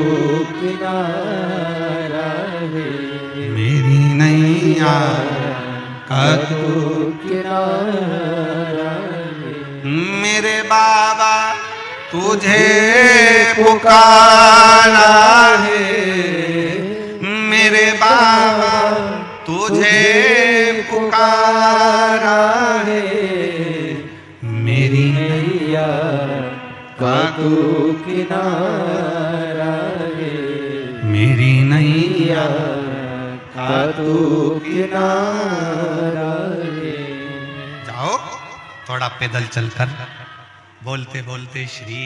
किनारा है, मेरी नैया का तू किनारा है, मेरे बाबा तुझे पुकारा है, मेरे बाबा तुझे पुकारा है, मेरी नैया का तू किनारा है, मेरी नैया का तू किनारा है। जाओ, थोड़ा पैदल चलकर बोलते बोलते श्री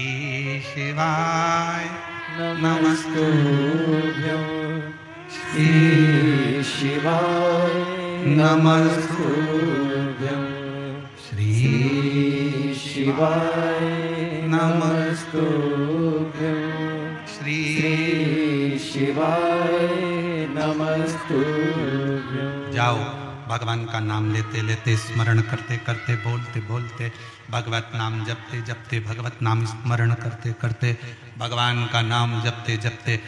शिवाय नमस्तुभ्यं, श्री शिवाय नमस्तुभ्यं श्री शिवाय नमस्तुभ्यं श्री शिवाय नमस्तुभ्यं। जाओ, भगवान का नाम लेते लेते, स्मरण करते करते, बोलते बोलते, भगवत नाम जपते जपते, भगवत नाम स्मरण करते करते, भगवान का नाम जपते जपते।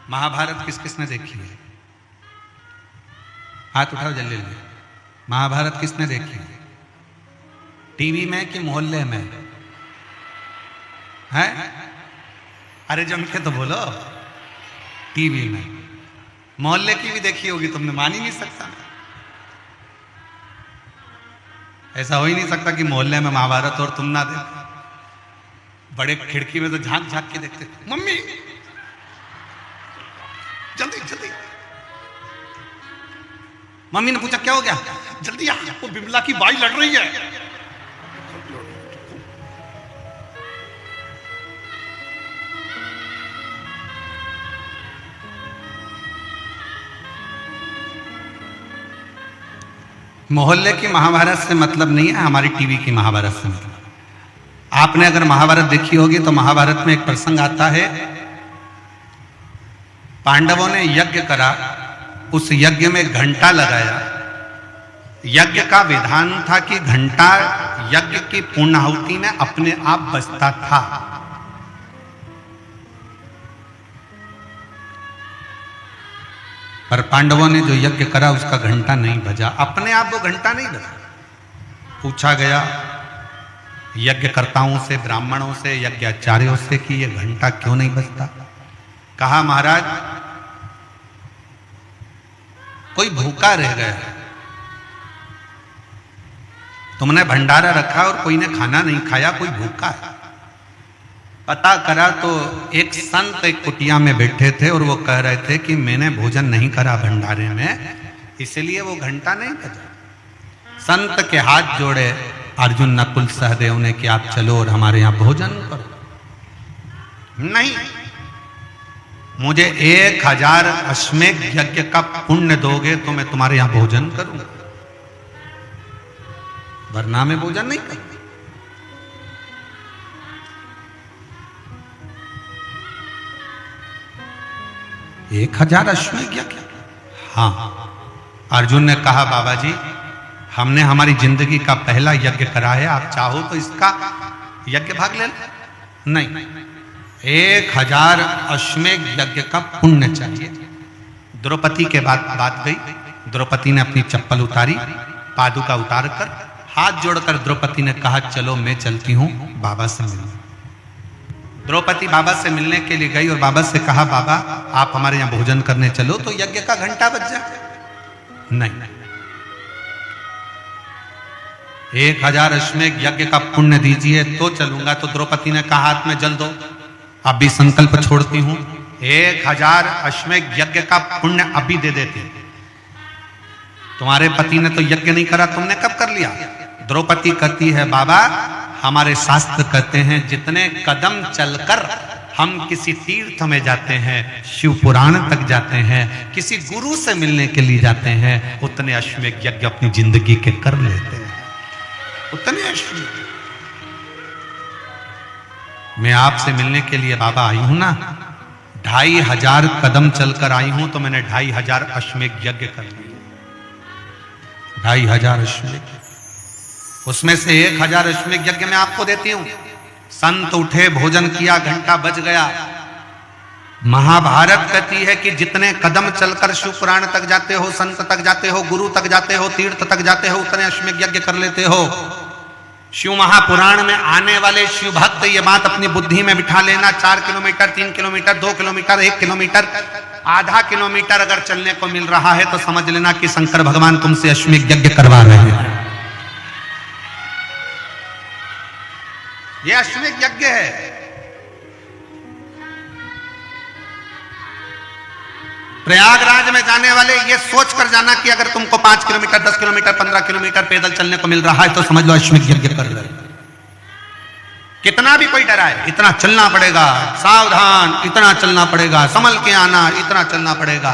महाभारत किस किसने देखी है? हाथ उठाओ जल्दी जल्दी। महाभारत किसने देखी है? टीवी में कि मोहल्ले में है? अरे जम के तो बोलो। टीवी में। मोहल्ले की भी देखी होगी तुमने, मान ही नहीं सकता। ऐसा हो ही नहीं सकता कि मोहल्ले में महाभारत और तुम ना देखो। बड़े खिड़की में तो झांक झांक के देखते, मम्मी जल्दी जल्दी। मम्मी ने पूछा क्या हो गया? जल्दी आ, वो बिमला की बाई लड़ रही है। मोहल्ले की महाभारत से मतलब नहीं है, हमारी टीवी की महाभारत से मतलब। आपने अगर महाभारत देखी होगी तो महाभारत में एक प्रसंग आता है, पांडवों ने यज्ञ करा, उस यज्ञ में घंटा लगाया। यज्ञ का विधान था कि घंटा यज्ञ की पूर्णाहुति में अपने आप बजता था। पर पांडवों ने जो यज्ञ करा उसका घंटा नहीं बजा, अपने आप वो घंटा नहीं बजा। पूछा गया यज्ञकर्ताओं से, ब्राह्मणों से, यज्ञाचार्यों से कि ये घंटा क्यों नहीं बजता? कहा महाराज कोई भूखा रह गया, तुमने भंडारा रखा और कोई ने खाना नहीं खाया, कोई भूखा है। पता करा तो एक संत एक कुटिया में बैठे थे और वो कह रहे थे कि मैंने भोजन नहीं करा भंडारे में, इसलिए वो घंटा नहीं बजा। संत के हाथ जोड़े अर्जुन नकुल सहदेव ने कि आप चलो और हमारे यहाँ भोजन करो। नहीं, मुझे 1000 अश्वमेध यज्ञ का पुण्य दोगे तो मैं तुम्हारे यहां भोजन करूंगा, वरना मैं भोजन नहीं करूंगा। 1000 अश्वमेध यज्ञ? हाँ। अर्जुन ने कहा बाबा जी हमने हमारी जिंदगी का पहला यज्ञ करा है, आप चाहो तो इसका यज्ञ भाग ले लो। नहीं, 1000 अश्वमेध यज्ञ का पुण्य चाहिए। द्रौपदी के बाद बात गई। द्रौपदी ने अपनी चप्पल उतारी, पादुका उतार कर हाथ जोड़कर द्रौपदी ने कहा चलो मैं चलती हूं बाबा से मिलने। द्रौपदी बाबा से मिलने के लिए गई और बाबा से कहा बाबा आप हमारे यहां भोजन करने चलो तो यज्ञ का घंटा बज जाए। नहीं, 1000 अश्वमेध यज्ञ का पुण्य दीजिए तो चलूंगा। तो द्रौपदी ने कहा हाथ में जल दो, अभी संकल्प छोड़ती हूं, 1000 अश्वमेध यज्ञ का पुण्य अभी दे देती। तुम्हारे पति ने तो यज्ञ नहीं करा, तुमने कब कर लिया? द्रौपदी कहती है बाबा हमारे शास्त्र कहते हैं जितने कदम चलकर हम किसी तीर्थ में जाते हैं, शिव पुराण तक जाते हैं, किसी गुरु से मिलने के लिए जाते हैं, उतने अश्वमेध यज्ञ अपनी जिंदगी के कर लेते हैं। उतने अश्वमेध। मैं आपसे मिलने के लिए बाबा आई हूं ना, 2500 कदम चलकर आई हूं तो मैंने 2500 अश्वमेध यज्ञ कर लिए। 2500 अश्वमेध, उसमें से 1000 अश्वमेध यज्ञ मैं आपको देती हूं। संत उठे, भोजन किया, घंटा बज गया। महाभारत कहती है कि जितने कदम चलकर शिव पुराण तक जाते हो, संत तक जाते हो, गुरु तक जाते हो, तीर्थ तक जाते हो, उतने अश्वमेध यज्ञ कर लेते हो। शिव महापुराण में आने वाले शिव भक्त ये बात अपनी बुद्धि में बिठा लेना, 4 किलोमीटर, 3 किलोमीटर, 2 किलोमीटर, 1 किलोमीटर, आधा किलोमीटर अगर चलने को मिल रहा है तो समझ लेना कि शंकर भगवान तुमसे अश्वमेध यज्ञ करवा रहे हैं। ये अश्वमेध यज्ञ है। प्रयागराज में जाने वाले ये सोच कर जाना कि अगर तुमको 5 किलोमीटर, 10 किलोमीटर, 15 किलोमीटर पैदल चलने को मिल रहा है तो समझ लो अश्वमेध यज्ञ कर रहे। कितना भी कोई डराए, इतना चलना पड़ेगा, सावधान, इतना चलना पड़ेगा, संभल के आना, इतना चलना पड़ेगा,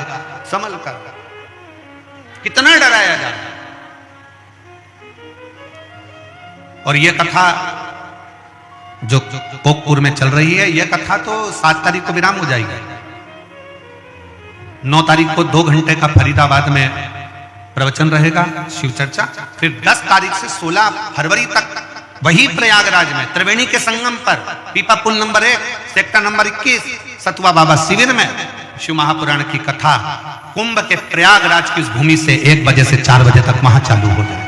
संभल कर। कितना डराया जाए। और ये कथा जो कोकपुर में चल रही है, यह कथा तो 7 तारीख को विराम हो जाएगी। 9 तारीख को 2 घंटे का फरीदाबाद में प्रवचन रहेगा, शिव चर्चा। फिर 10 तारीख से 16 फरवरी तक वही प्रयागराज में त्रिवेणी के संगम पर पीपा पुल नंबर 1 सेक्टर नंबर 21 सतुआ बाबा शिविर में शिव महापुराण की कथा कुंभ के प्रयागराज की उस भूमि से 1 बजे से 4 बजे तक वहां चालू हो जाए।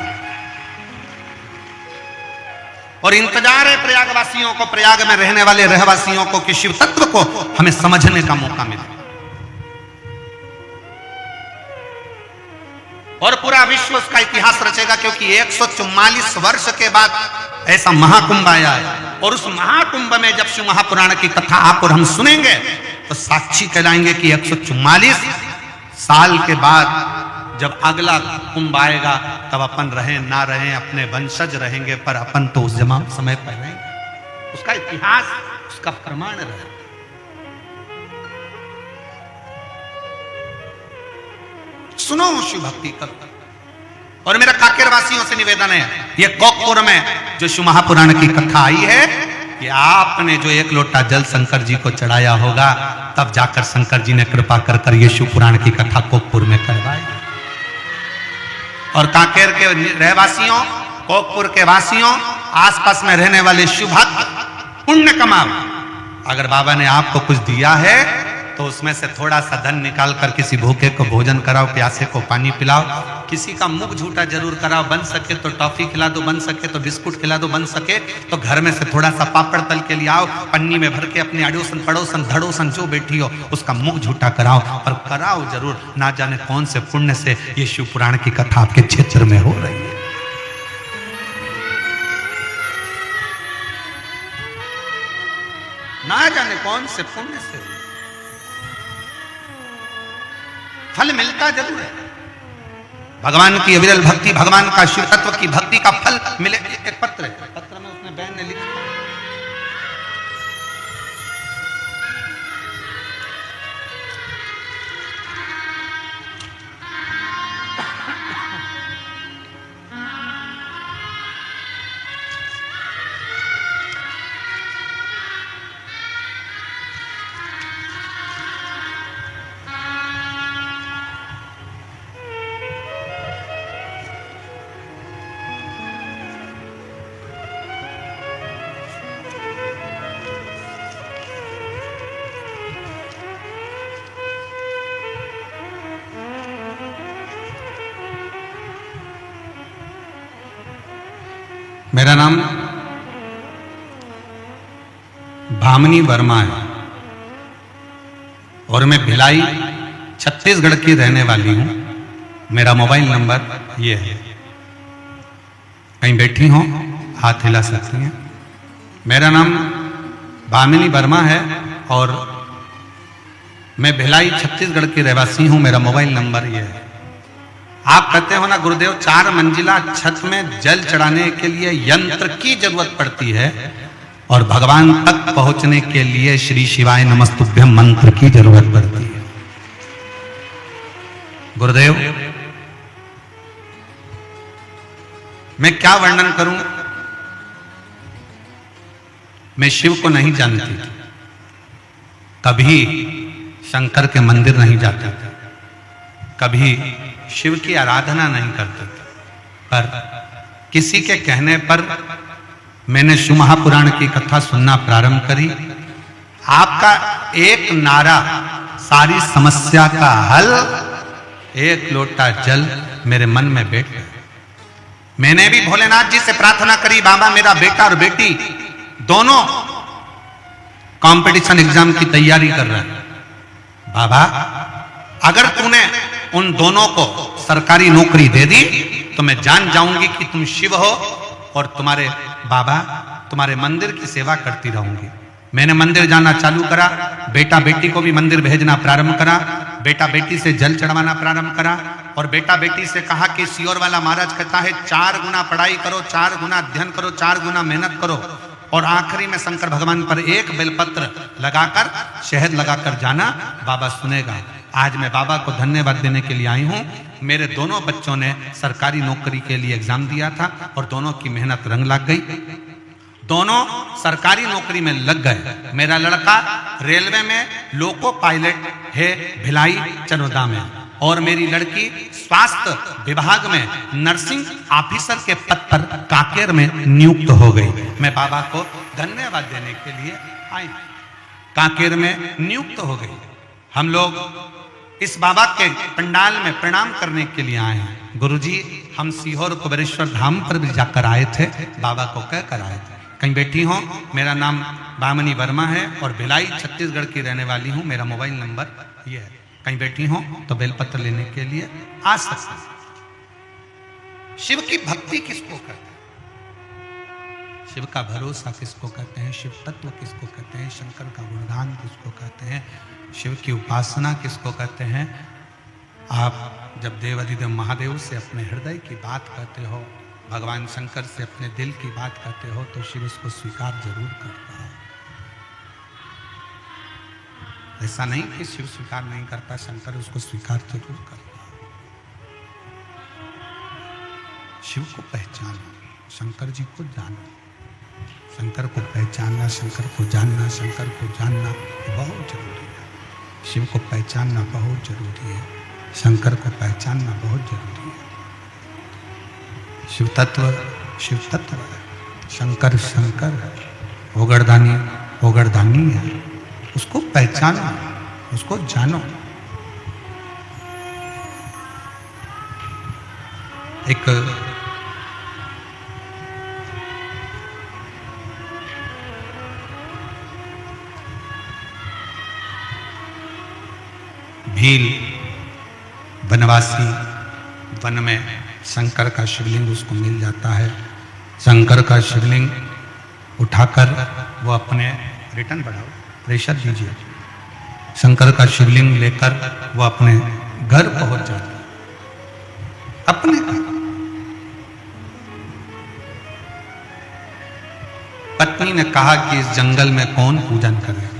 और इंतजार है प्रयागवासियों को, प्रयाग में रहने वाले रहवासियों को, कि शिव तत्व को हमें समझने का मौका मिले। और पूरा विश्व उसका इतिहास रचेगा, क्योंकि 144 वर्ष के बाद ऐसा महाकुंभ आया है। और उस महाकुंभ में जब शिव महापुराण की कथा आप और हम सुनेंगे तो साक्षी कहलाएंगे कि 144 साल के बाद जब अगला कुंभ आएगा तब अपन रहें ना रहें, अपने वंशज रहेंगे, पर अपन तो उस समय पर रहेंगे। उसका इतिहास, उसका प्रमाण रहे। सुनो शिव भक्ति कर। और मेरा काकेर वासियों से निवेदन है, ये कोकपुर में जो शिव महापुराण की कथा आई है, कि आपने जो 1 लोटा जल शंकर जी को चढ़ाया होगा, तब जाकर शंकर जी ने कृपा कर ये शिव पुराण की कथा कोकपुर में करवाई। और काकेर के रहवासियों, कोकपुर के वासियों, आसपास में रहने वाले शिव भक्त पुण्य कमाओ। अगर बाबा ने आपको कुछ दिया है तो उसमें से थोड़ा सा धन निकाल कर किसी भूखे को भोजन कराओ, प्यासे को पानी पिलाओ, किसी का मुख झूठा जरूर कराओ, बन सके तो टॉफी खिला दो, बन सके तो बिस्कुट खिला दो, बन सके तो घर में से थोड़ा सा पापड़ तल के ले आओ, पन्नी में भर के अपने अड़ोसन पड़ोसन धड़ोसन जो बैठी हो उसका मुख झूठा कराओ, पर कराओ जरूर। ना जाने कौन से पुण्य से ये शिव पुराण की कथा आपके क्षेत्र में हो रही है। ना जाने कौन से पुण्य से फल मिलता जरूर है। भगवान की अविरल भक्ति, भगवान का शिव तत्व की भक्ति का फल मिले। एक पत्र है, पत्र में उसने बहन ने लिखा, मेरा नाम भामिनी वर्मा है और मैं भिलाई छत्तीसगढ़ की रहने वाली हूं। मेरा मोबाइल नंबर ये है, कहीं बैठी हो हाथ हिला सकती हैं। मेरा नाम भामिनी वर्मा है और मैं भिलाई छत्तीसगढ़ की रहवासी हूं। मेरा मोबाइल नंबर ये है। आप कहते हो ना गुरुदेव 4 मंजिला छत में जल चढ़ाने के लिए यंत्र की जरूरत पड़ती है और भगवान तक पहुंचने के लिए श्री शिवाय नमस्तुभ्यम मंत्र की जरूरत पड़ती है। गुरुदेव मैं क्या वर्णन करूं, मैं शिव को नहीं जानती, कभी शंकर के मंदिर नहीं जाते, कभी शिव की आराधना नहीं करते, पर किसी के कहने पर मैंने शिव महापुराण की कथा सुनना प्रारंभ करी। आपका एक नारा सारी समस्या का हल, 1 लोटा जल मेरे मन में बैठ गया। मैंने भी भोलेनाथ जी से प्रार्थना करी, बाबा मेरा बेटा और बेटी दोनों कंपटीशन एग्जाम की तैयारी कर रहे हैं, बाबा अगर तूने उन दोनों को सरकारी नौकरी दे दी तो मैं जान जाऊंगी कि तुम शिव हो और तुम्हारे बाबा तुम्हारे मंदिर की सेवा करती रहूंगी। मैंने मंदिर जाना चालू करा, बेटा बेटी को भी मंदिर भेजना प्रारंभ करा, बेटा बेटी से जल चढ़वाना प्रारंभ करा और बेटा बेटी से कहा कि सियोर वाला महाराज कहता है 4 गुना पढ़ाई करो, 4 गुना अध्ययन करो, 4 गुना मेहनत करो और आखिरी में शंकर भगवान पर एक बेलपत्र लगाकर शहद लगाकर जाना, बाबा सुनेगा। आज मैं बाबा को धन्यवाद देने के लिए आई हूँ। मेरे दोनों बच्चों ने सरकारी नौकरी के लिए एग्जाम दिया था और दोनों की मेहनत रंग लग गई, दोनों सरकारी नौकरी में लग गए। मेरा लड़का रेलवे में लोको पायलट है भिलाई चनोदा में, और मेरी लड़की स्वास्थ्य विभाग में नर्सिंग ऑफिसर के पद पर कांकेर में नियुक्त हो गई। मैं बाबा को धन्यवाद देने के लिए आई, कांकेर में नियुक्त हो गई। हम लोग इस बाबा के पंडाल में प्रणाम करने के लिए आए हैं। गुरुजी, हम सीहोर कुबेरेश्वर धाम पर भी जाकर आए थे, बाबा को कहकर आए थे। कहीं बैठी हो, मेरा नाम बामनी वर्मा है और भिलाई छत्तीसगढ़ की रहने वाली हूँ। मेरा मोबाइल नंबर ये है, कहीं बैठी हो तो बेलपत्र लेने के लिए आ सकते हैं। शिव की भक्ति किसको कहते हैं, शिव का भरोसा किसको कहते हैं, शिव तत्व किसको कहते हैं, शंकर का गुणगान किसको कहते हैं, शिव की उपासना किसको कहते हैं। आप जब देवाधिदेव महादेव से अपने हृदय की बात कहते हो, भगवान शंकर से अपने दिल की बात कहते हो, तो शिव उसको स्वीकार जरूर करता है। ऐसा नहीं कि शिव स्वीकार नहीं करता, शंकर उसको स्वीकार जरूर करता है। शिव को पहचानो, शंकर जी को जानो, शंकर को पहचानना, शंकर को जानना, शंकर को जानना बहुत जरूरी है। शिव को पहचानना बहुत जरूरी है, शंकर को पहचानना बहुत जरूरी है। शिव तत्व है, शंकर शंकर है, ओगरदानी है। उसको पहचानो, उसको जानो। एक भील वनवासी वन में शंकर का शिवलिंग उसको मिल जाता है। शंकर का शिवलिंग उठाकर वो अपने रिटर्न बढ़ाओ, प्रेशर दीजिए। शंकर का शिवलिंग लेकर वो अपने घर पहुंच जाता है, अपने घर। पत्नी ने कहा कि इस जंगल में कौन पूजन करेगा,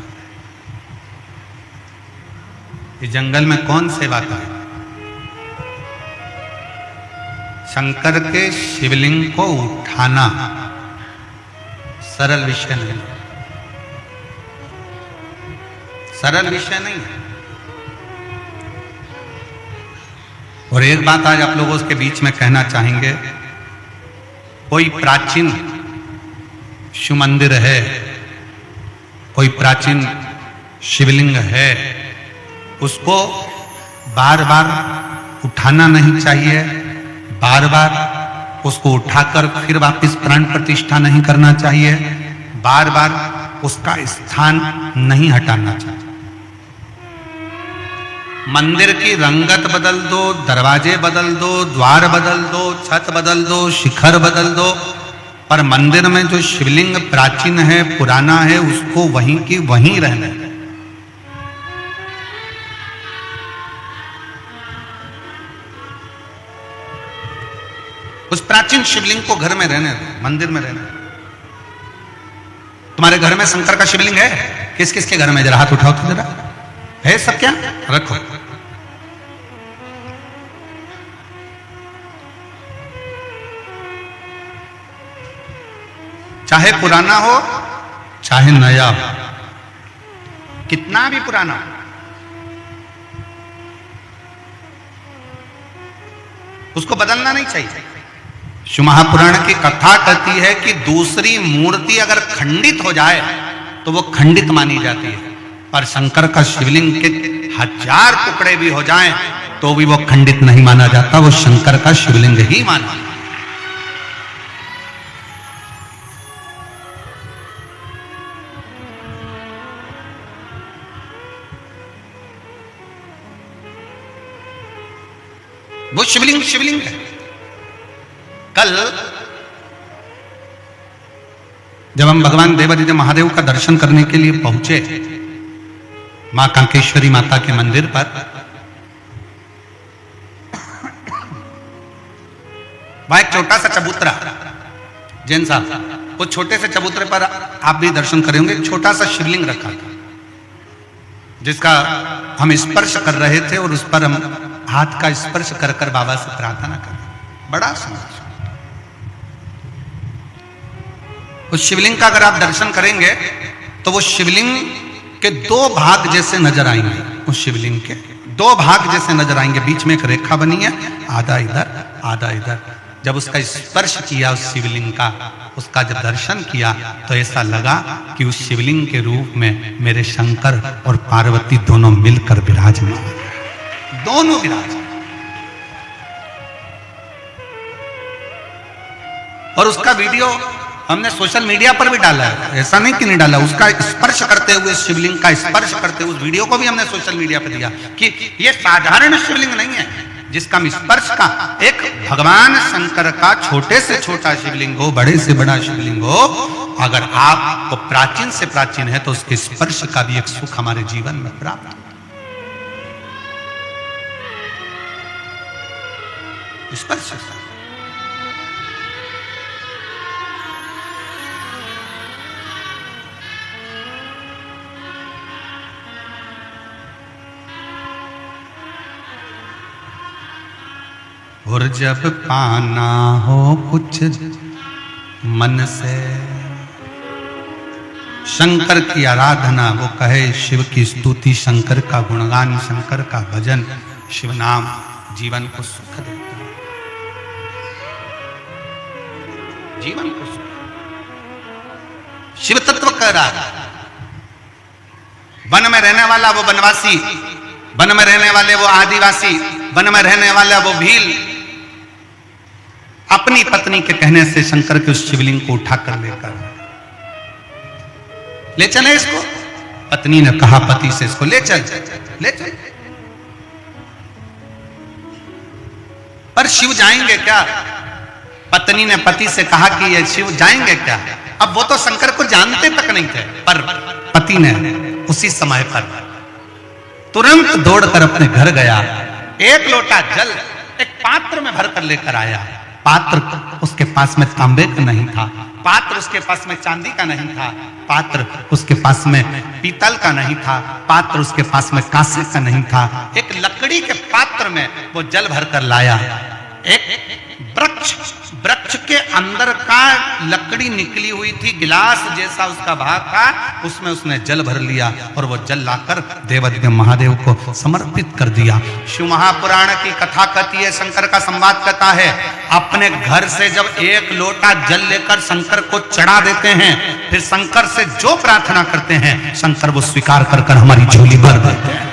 इस जंगल में कौन सेवा करे। शंकर के शिवलिंग को उठाना सरल विषय नहीं, सरल विषय नहीं। और एक बात आज आप लोगों के बीच में कहना चाहेंगे, कोई प्राचीन शिव मंदिर है, कोई प्राचीन शिवलिंग है, उसको बार बार उठाना नहीं चाहिए, बार बार उसको उठाकर फिर वापस प्राण प्रतिष्ठा नहीं करना चाहिए, बार बार उसका स्थान नहीं हटाना चाहिए। मंदिर की रंगत बदल दो, दरवाजे बदल दो, द्वार बदल दो, छत बदल दो, शिखर बदल दो, पर मंदिर में जो शिवलिंग प्राचीन है, पुराना है, उसको वहीं की वहीं रहने दो। उस प्राचीन शिवलिंग को घर में रहने दो, मंदिर में रहने दो। तुम्हारे घर में शंकर का शिवलिंग है? किस किस के घर में? जरा हाथ उठाओ तो जरा। है सब? क्या रखो। चाहे पुराना हो चाहे नया हो, कितना भी पुराना हो, उसको बदलना नहीं चाहिए। शिव महापुराण की कथा कहती है कि दूसरी मूर्ति अगर खंडित हो जाए तो वो खंडित मानी जाती है, पर शंकर का शिवलिंग के 1000 टुकड़े भी हो जाएं तो भी वो खंडित नहीं माना जाता, वो शंकर का शिवलिंग ही माना। वो शिवलिंग शिवलिंग है। कल जब हम भगवान देवाधिदेव महादेव का दर्शन करने के लिए पहुंचे मां कांकेश्वरी माता के मंदिर पर, वहां एक छोटा सा चबूतरा जैन साहब वो छोटे से चबूतरे पर आप भी दर्शन करेंगे, छोटा सा शिवलिंग रखा था जिसका हम स्पर्श कर रहे थे और उस पर हम हाथ का स्पर्श कर कर बाबा से प्रार्थना कर रहे। बड़ा सुंदर उस शिवलिंग का अगर आप दर्शन करेंगे तो वो शिवलिंग के दो भाग जैसे नजर आएंगे। उस शिवलिंग के दो भाग जैसे नजर आएंगे, बीच में एक रेखा बनी है, आधा इधर आधा इधर। जब उसका स्पर्श किया उस शिवलिंग का, उसका जब दर्शन किया तो ऐसा लगा कि उस शिवलिंग के रूप में मेरे शंकर और पार्वती दोनों मिलकर विराजमान, दोनों विराजमान। और उसका वीडियो हमने सोशल मीडिया पर भी डाला है, ऐसा नहीं कि नहीं डाला। उसका स्पर्श करते हुए, शिवलिंग का स्पर्श करते हुए उस वीडियो को भी हमने सोशल मीडिया पर दिया कि यह साधारण शिवलिंग नहीं है जिसका स्पर्श का, एक भगवान शंकर का छोटे से छोटा शिवलिंग हो, बड़े से बड़ा शिवलिंग हो, अगर आपको प्राचीन से प्राचीन है तो उसके स्पर्श का भी एक सुख हमारे जीवन में प्राप्त स्पर्श। और जब पाना हो कुछ मन से शंकर की आराधना, वो कहे शिव की स्तुति, शंकर का गुणगान, शंकर का भजन, शिव नाम जीवन को सुख देता है, जीवन को सुख। शिव तत्व कह रहा है, वन में रहने वाला वो वनवासी, वन में रहने वाले वो आदिवासी, वन में रहने वाला वो भील, अपनी पत्नी के कहने से शंकर के उस शिवलिंग को उठाकर लेकर ले चले इसको। पत्नी ने कहा पति से, इसको ले चल, ले चल। पर शिव जाएंगे क्या? पत्नी ने पति से कहा कि ये शिव जाएंगे क्या? अब वो तो शंकर को जानते तक नहीं थे, पर पति ने उसी समय पर तुरंत दौड़कर अपने घर गया, एक लोटा जल एक पात्र में भरकर लेकर आया। पात्र उसके पास में तांबे का नहीं था, पात्र उसके पास में चांदी का नहीं था, पात्र उसके पास में पीतल का नहीं था, पात्र उसके पास में कांसे का नहीं था। एक लकड़ी के पात्र में वो जल भरकर लाया। एक वृक्ष के अंदर का लकड़ी निकली हुई थी, गिलास जैसा उसका भाग था, उसमें उसने जल भर लिया और वो जल लाकर देवाधिदेव महादेव को समर्पित कर दिया। शिव महापुराण की कथा कहती है, शंकर का संवाद कहता है, अपने घर से जब एक लोटा जल लेकर शंकर को चढ़ा देते हैं, फिर शंकर से जो प्रार्थना करते हैं शंकर वो स्वीकार कर कर हमारी झोली भर देते हैं,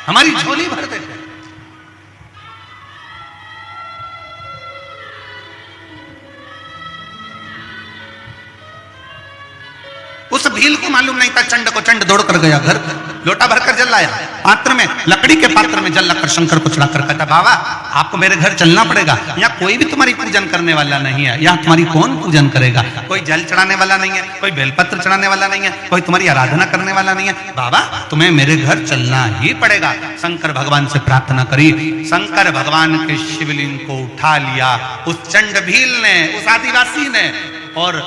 हमारी झोली भर देते हैं। उस भील को मालूम नहीं था, चंड को चंड दौड़ कर गया घर, लोटा भरकर जल लाया, पात्र में, लकड़ी के पात्र में जल लाकर शंकर को चढ़ाकर कहता, बाबा आपको मेरे घर चलना पड़ेगा, यहाँ कोई भी तुम्हारी पूजन करने वाला नहीं है, यहाँ तुम्हारी कौन पूजन करेगा, कोई जल चढ़ाने वाला नहीं है, कोई बेलपत्र चढ़ाने वाला नहीं है, कोई तुम्हारी आराधना करने वाला नहीं है, बाबा तुम्हें मेरे घर चलना ही पड़ेगा। शंकर भगवान से प्रार्थना करी, शंकर भगवान के शिवलिंग को उठा लिया उस चंड भील ने, उस आदिवासी ने, और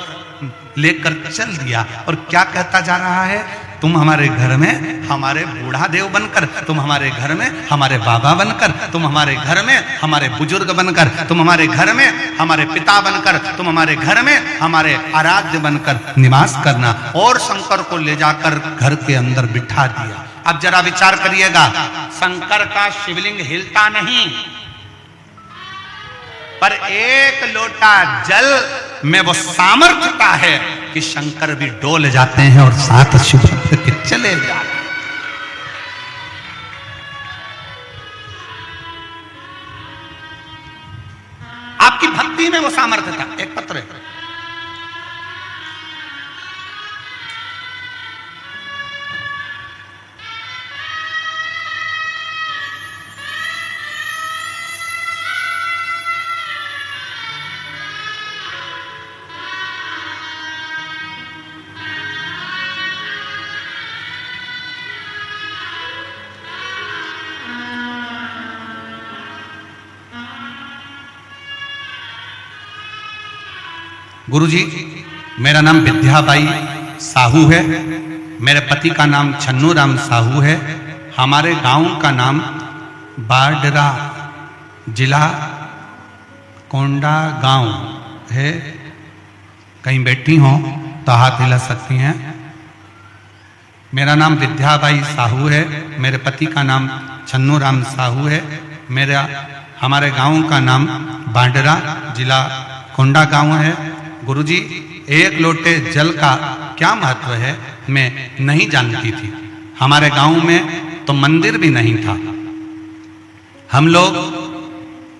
लेकर चल दिया। और क्या कहता जा रहा है, तुम हमारे घर में हमारे बूढ़ा देव बनकर, तुम हमारे घर में हमारे बाबा बनकर, तुम हमारे घर में हमारे बुजुर्ग बनकर, तुम हमारे घर में हमारे पिता बनकर, तुम हमारे घर में हमारे आराध्य बनकर निवास करना। और शंकर को ले जाकर घर के अंदर बिठा दिया। अब जरा विचार करिएगा, शंकर का शिवलिंग हिलता नहीं, पर एक लोटा जल में वो सामर्थ्यता है कि शंकर भी डोल जाते हैं और साथ शिव के चले जाते हैं। आपकी भक्ति में वो सामर्थ्यता। एक पत्र है, गुरुजी, मेरा नाम विद्याबाई साहू है, मेरे पति का नाम छन्नू राम साहू है, हमारे गांव का नाम बाडरा, जिला कोंडा गांव है। कहीं बैठी हो तो हाथ हिला सकती हैं। मेरा नाम विद्याबाई साहू है, मेरे पति का नाम छन्नू राम साहू है, हमारे गांव का नाम बाडरा, जिला कोंडा गांव है। गुरुजी, एक लोटे जल का क्या महत्व है मैं नहीं जानती थी। हमारे गांव में तो मंदिर भी नहीं था। हम लोग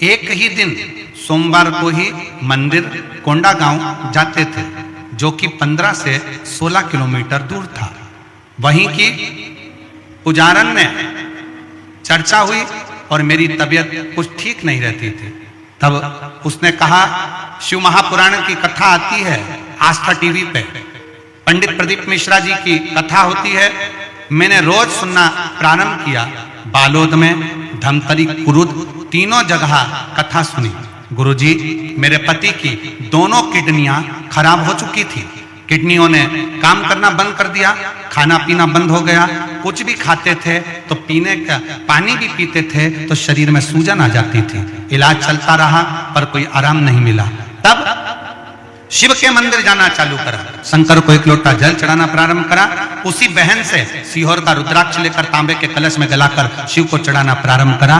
एक ही दिन सोमवार को ही मंदिर कोंडा गांव जाते थे, जो कि 15 से 16 किलोमीटर दूर था। वहीं की पुजारन में चर्चा हुई और मेरी तबीयत कुछ ठीक नहीं रहती थी। तब उसने कहा, शिव महापुराण की कथा आती है आस्था टीवी पे, पंडित प्रदीप मिश्रा जी की कथा होती है। मैंने रोज सुनना प्रारंभ किया। बालोद में, धमतरी, कुरुद, तीनों जगह कथा सुनी। गुरुजी, मेरे पति की दोनों किडनियां खराब हो चुकी थी। किडनियों ने काम करना बंद कर दिया, खाना पीना बंद हो गया। कुछ भी खाते थे तो पीने का पानी भी पीते थे तो शरीर में सूजन आ जाती थी। इलाज चलता रहा पर कोई आराम नहीं मिला। तब शिव के मंदिर जाना चालू करा, शंकर को एक लोटा जल चढ़ाना प्रारंभ करा। उसी बहन से सीहोर का रुद्राक्ष लेकर तांबे के कलश में गलाकर शिव को चढ़ाना प्रारंभ करा।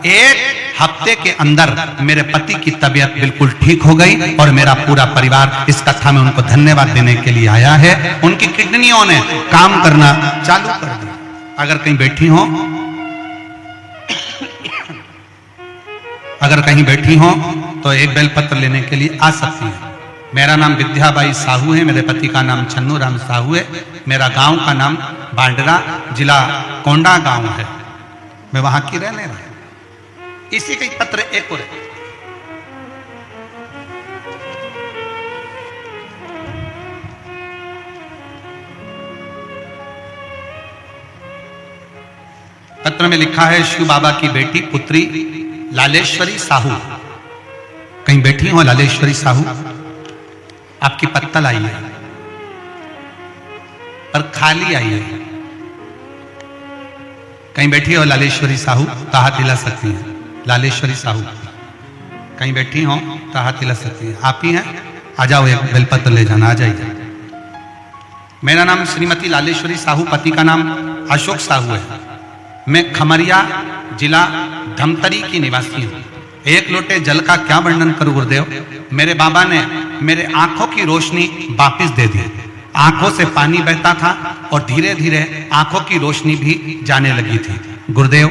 एक हफ्ते के अंदर मेरे पति की तबीयत बिल्कुल ठीक हो गई और मेरा पूरा परिवार इस कथा में उनको धन्यवाद देने के लिए आया है। उनकी किडनियों ने काम करना चालू कर दिया। अगर कहीं बैठी हो, अगर कहीं बैठी हो तो एक बेलपत्र लेने के लिए आ सकती है। मेरा नाम विद्याबाई साहू है, मेरे पति का नाम छन्नू राम साहू है, मेरा गांव का नाम बाडरा, जिला कोंडा गांव है। मैं वहां की रहने वाला। इसी का पत्र एक और है। पत्र में लिखा है, शिव बाबा की बेटी पुत्री लालेश्वरी साहू। कहीं बैठी हो लालेश्वरी साहू? आपकी पत्तल आई है पर खाली आई है। कहीं बैठी हो लालेश्वरी साहू तो हाथ हिला सकती हैं। लालेश्वरी साहू कहीं बैठी हो तो हाथ हिला सकती हैं। आप ही हैं? आ जाओ, एक बेलपत्र ले जाना, आ जाइए। मेरा नाम श्रीमती लालेश्वरी साहू, पति का नाम अशोक साहू है। मैं खमरिया, जिला धमतरी की निवासी हूँ। एक लोटे जल का क्या वर्णन करूं गुरुदेव। मेरे बाबा ने मेरे आंखों की रोशनी वापस दे दी। आंखों से पानी बहता था और धीरे धीरे आंखों की रोशनी भी जाने लगी थी। गुरुदेव,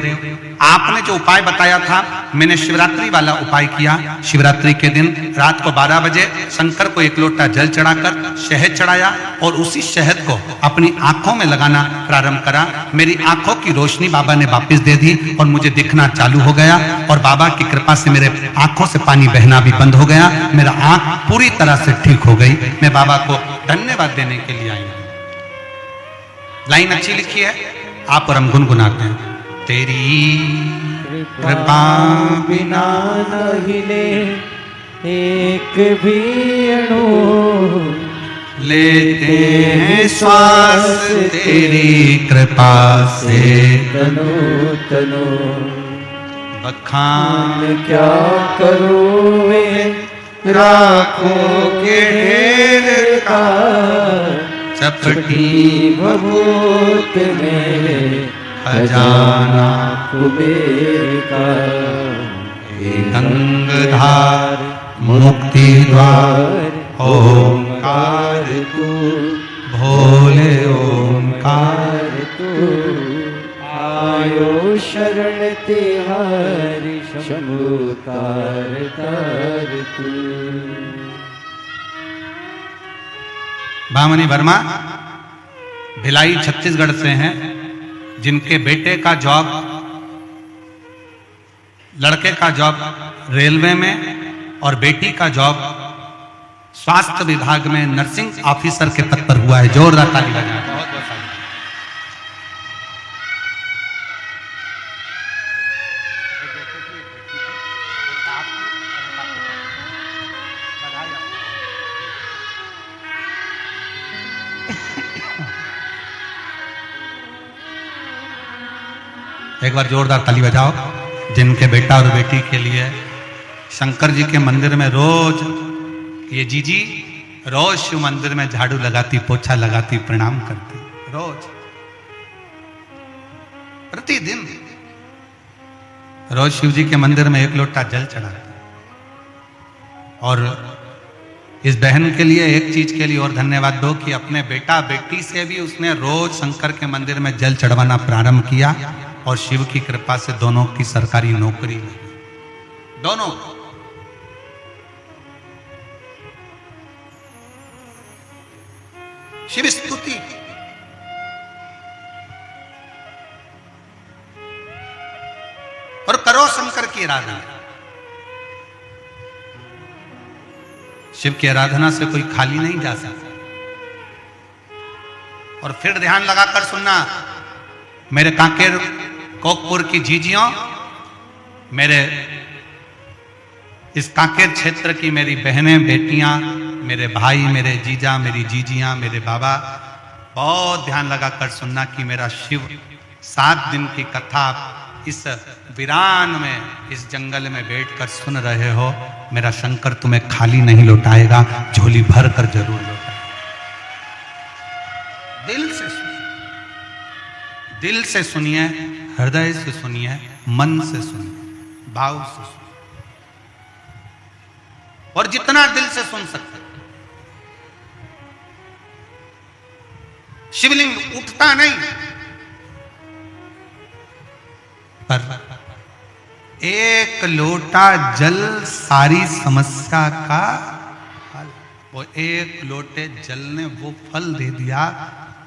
आपने जो उपाय बताया था, मैंने शिवरात्रि वाला उपाय किया। शिवरात्रि के दिन रात को 12 बजे शंकर को एक लोटा जल चढ़ाकर शहद चढ़ाया और उसी शहद को अपनी आंखों में लगाना प्रारंभ करा। मेरी आंखों की रोशनी बाबा ने वापस दे दी और मुझे दिखना चालू हो गया और बाबा की कृपा से मेरे आंखों से पानी बहना भी बंद हो गया। मेरा आंख पूरी तरह से ठीक हो गई। मैं बाबा को धन्यवाद देने के लिए आई हूं। लाइन अच्छी लिखी है, आप और हम गुनगुनाते हैं। तेरी कृपा बिना न हिले एक भी अणु, लेते हैं श्वास तेरी कृपा से। तनु तनु बखान क्या करूं मैं राखों के ढेर का, चपटी भभूत मेरे खजाना कुबेर का। गंगधार मुक्ति द्वार ओंकार तू, भोले ओंकार तू आयो शरण तिहारी शंभु तार तार तू। भामनी वर्मा भिलाई छत्तीसगढ़ से हैं, जिनके बेटे का जॉब, लड़के का जॉब रेलवे में और बेटी का जॉब स्वास्थ्य विभाग में नर्सिंग ऑफिसर के पद पर हुआ है। जोरदार ताली बजाएं। बहुत बहुत साधुवाद। एक बार जोरदार ताली बजाओ जिनके बेटा और बेटी के लिए शंकर जी के मंदिर में रोज ये जीजी रोज शिव मंदिर में झाड़ू लगाती, पोछा लगाती, प्रणाम करती, रोज प्रतिदिन रोज शिव जी के मंदिर में 1 लोटा जल चढ़ाती। और इस बहन के लिए एक चीज के लिए और धन्यवाद दो कि अपने बेटा बेटी से भी उसने रोज शंकर के मंदिर में जल चढ़वाना प्रारंभ किया और शिव की कृपा से दोनों की सरकारी नौकरी लगी, दोनों। शिव स्तुति और करो शंकर की आराधना। शिव की आराधना से कोई खाली नहीं जा सकता। और फिर ध्यान लगाकर सुनना, मेरे कांकेर कोकपुर की जीजियों, मेरे इस कांकेर क्षेत्र की मेरी बहनें बेटियां, मेरे भाई, मेरे जीजा, मेरी जीजियां, मेरे बाबा, बहुत ध्यान लगाकर सुनना कि मेरा शिव 7 दिन की कथा इस वीरान में, इस जंगल में बैठकर सुन रहे हो। मेरा शंकर तुम्हें खाली नहीं लौटाएगा, झोली भर कर जरूर लौटाएगा। दिल से सुनिए, दिल से सुनिए, हृदय से सुनिए, मन से सुनिए, भाव से सुनिए, और जितना दिल से सुन सकते। शिवलिंग उठता नहीं, पर 1 लोटा जल सारी समस्या का हल। वो 1 लोटे जल ने वो फल दे दिया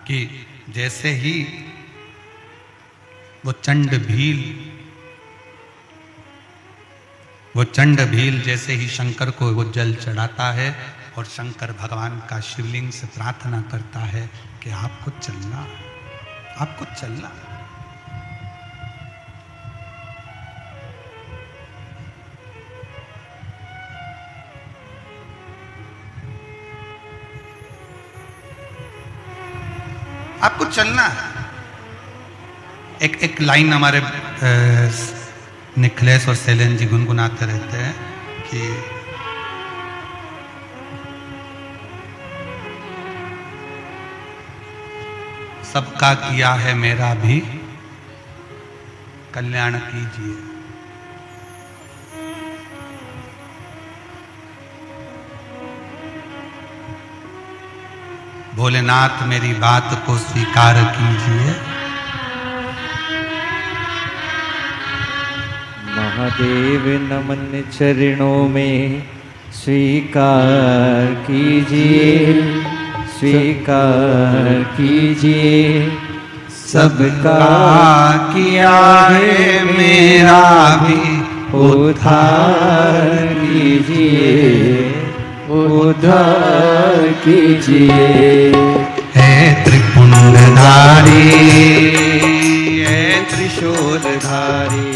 कि जैसे ही वो चंड भील जैसे ही शंकर को वो जल चढ़ाता है और शंकर भगवान का शिवलिंग से प्रार्थना करता है कि आपको चलना, आपको चलना। आपको चलना है। एक लाइन हमारे निखिलेश और शैलेन जी गुनगुनाते रहते हैं कि सबका किया है मेरा भी कल्याण कीजिए। भोलेनाथ मेरी बात को स्वीकार कीजिए। महादेव नमन चरणों में स्वीकार कीजिए, स्वीकार कीजिए। सबका किया है मेरा भी उद्धार कीजिए, उद्धार कीजिए। हे त्रिपुंडधारी, हे त्रिशूलधारी,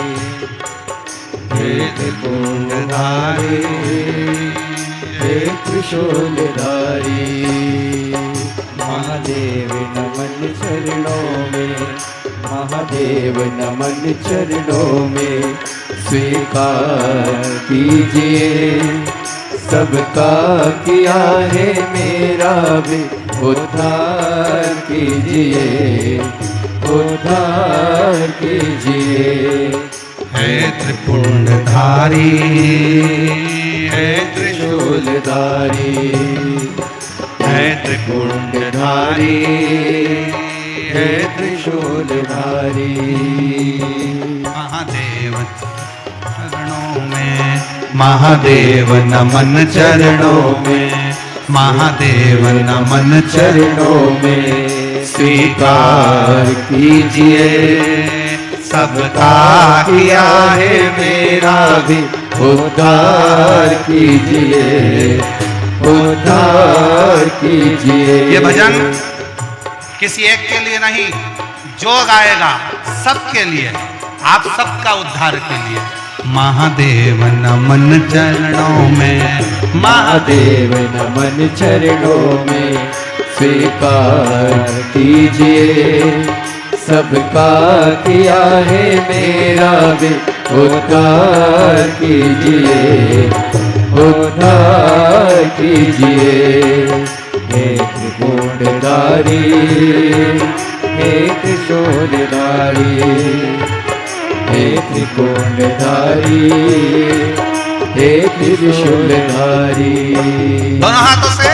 हे त्रिपुंडधारी, हे त्रिशूलधारी। महादेव नमन चरणों में, महादेव नमन चरणों में स्वीकार कीजिए। सबका किया है मेरा भी उद्धार कीजिए, उद्धार कीजिए। हे त्रिपुंडधारी, हे त्रिशूलधारी, हे त्रिपुंडधारी, हे त्रिशूलधारी। महादेव चरणों में, महादेव नमन चरणों में, महादेव नमन चरणों में स्वीकार कीजिए। सबका किया है मेरा भी उद्धार कीजिए, उद्धार कीजिए। ये भजन किसी एक के लिए नहीं, जो गाएगा सबके लिए, आप सबका उद्धार के लिए। महादेव नमन चरणों में, महादेव नमन चरणों में स्वीकार कीजिए। सबका किया है मेरा भी उद्धार कीजिए, उद्धार कीजिए। हे त्रिपुंडधारी, हे त्रिशूलधारी, हे त्रिपुंडधारी, हे त्रिशूलधारी। दोनों हाथों से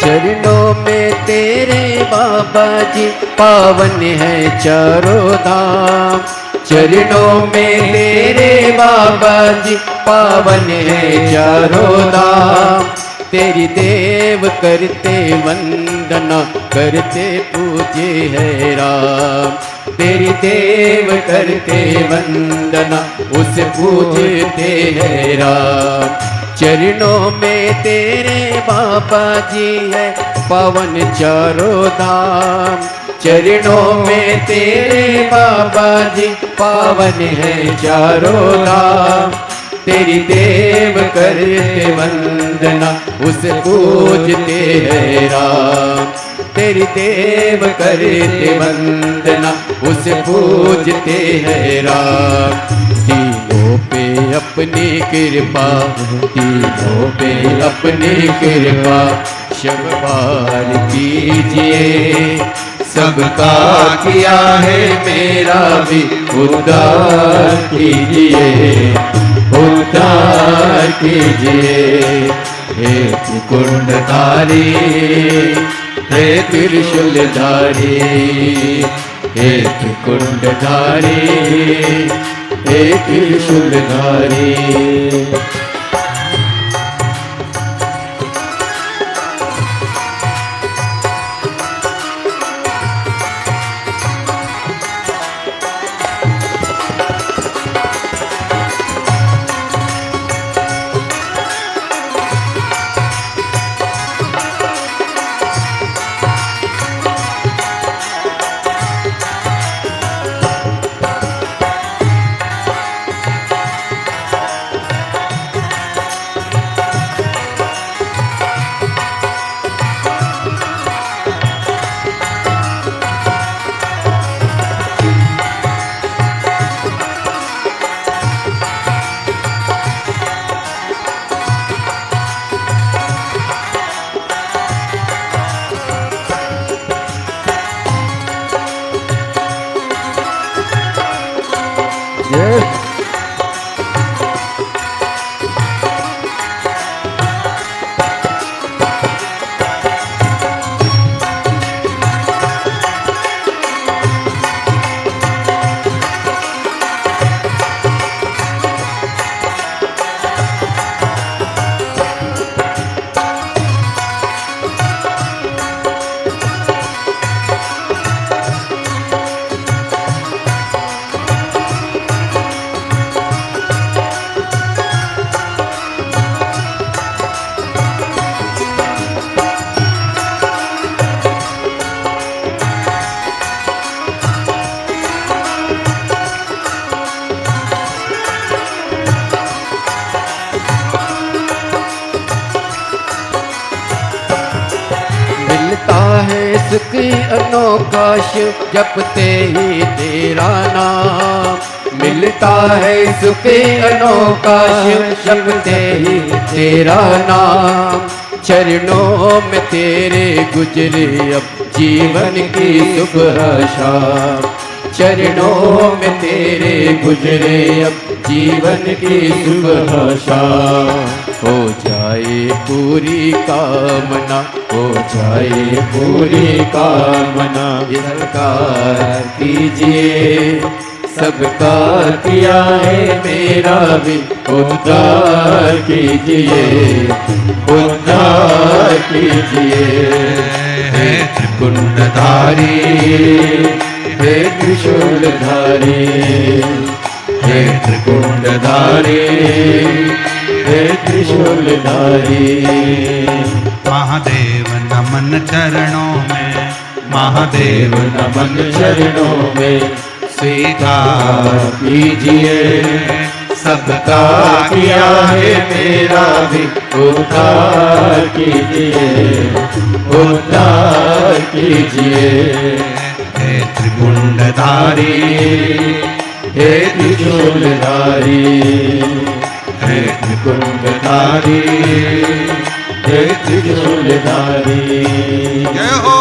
चरणों में तेरे बाबा जी पावन है चारों धाम। चरणों में तेरे बाबा जी पावन है चारों धाम। तेरी देव करते वंदना करते पूजे है राम। तेरी देव करते वंदना उसे पूजते है राम। चरणों में तेरे बाबा जी है पावन चारों धाम। चरणों में तेरे बाबा जी पावन है चारों धाम। तेरी देव करते वंदना उसे पूजते है राम। तेरी देव करते वंदना उसे पूजते है राम। तीनों पे अपनी कृपा, तीनों पे अपनी कृपा शब्बार कीजिए। सबका किया है मेरा भी उद्धार कीजिए, उद्धार कीजिए। हे त्रिकुंडधारी, हे त्रिशूलधारी, हे त्रिकुंडधारी, हे त्रिशूलधारी। सुख अनोखा शिव जपते ही तेरा नाम। मिलता है सुख अनोखा शिव जपते ही तेरा नाम। चरणों में तेरे गुजरे अब जीवन की सुबह शाम। चरणों में तेरे गुजरे अब जीवन की सुबह शाम। हो जाए पूरी कामना, हो जाए पूरी कामना। सरकार कीजिए, सबका किया है मेरा भी उद्धार कीजिए, उद्धार कीजिए। हे त्रिपुंडधारी, हे त्रिशूलधारी, हे त्रिपुंडधारी, हे त्रिशूलधारी। महादेव नमन चरणों में, महादेव नमन चरणों में। स्वीकार कीजिए, सबका किया है मेरा भी उद्धार कीजिए, उद्धार कीजिए। हे त्रिपुंडधारी, हे त्रिशूलधारी, हे त्रिपुंडधारी, हे त्रिशूलधारी। जय हो।